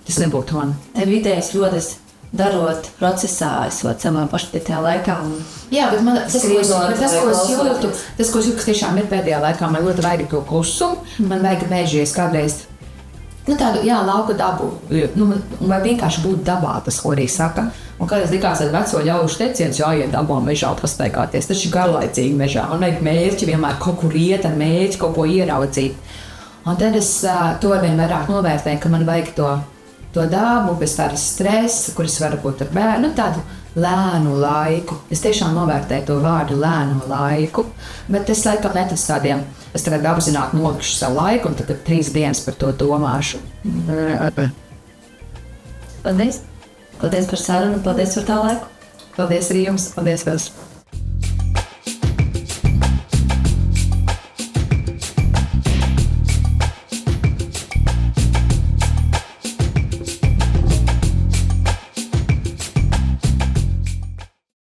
Tas nebūtu man. Tev idejas rodas darot procesā, esot savā paštatā laikā. Jā, bet tas, ko es jūtu, kas tiešām ir pēdējā laikā, man ļoti vajag to klusumu, man vajag mēžies kādreiz tādu, lauku dabu, vai vienkārši būt dabā, tas, ko arī saka. Un kādreiz likās ar veco ļaužu teiciens, jāiet dabā mežā pastaigāties, tas ir garlaicīgi mežā. Man vajag mērķi vienmēr kaut kur iet ar mērķi, kaut ko ieraudzīt. Un tad es to vien vairāk novērtēju, ka man vajag to dabu, bez tādas stresa, kuras var būt ar bērnu, tādu lēnu laiku. Es tiešām novērtēju to vārdu lēnu laiku, bet es laikam netas tādiem, es tagad apzināti nolikšu savu laiku un tad 3 dienas par to domāšu. Paldies! Paldies par sarunu, paldies par tā laiku! Paldies arī jums! Paldies!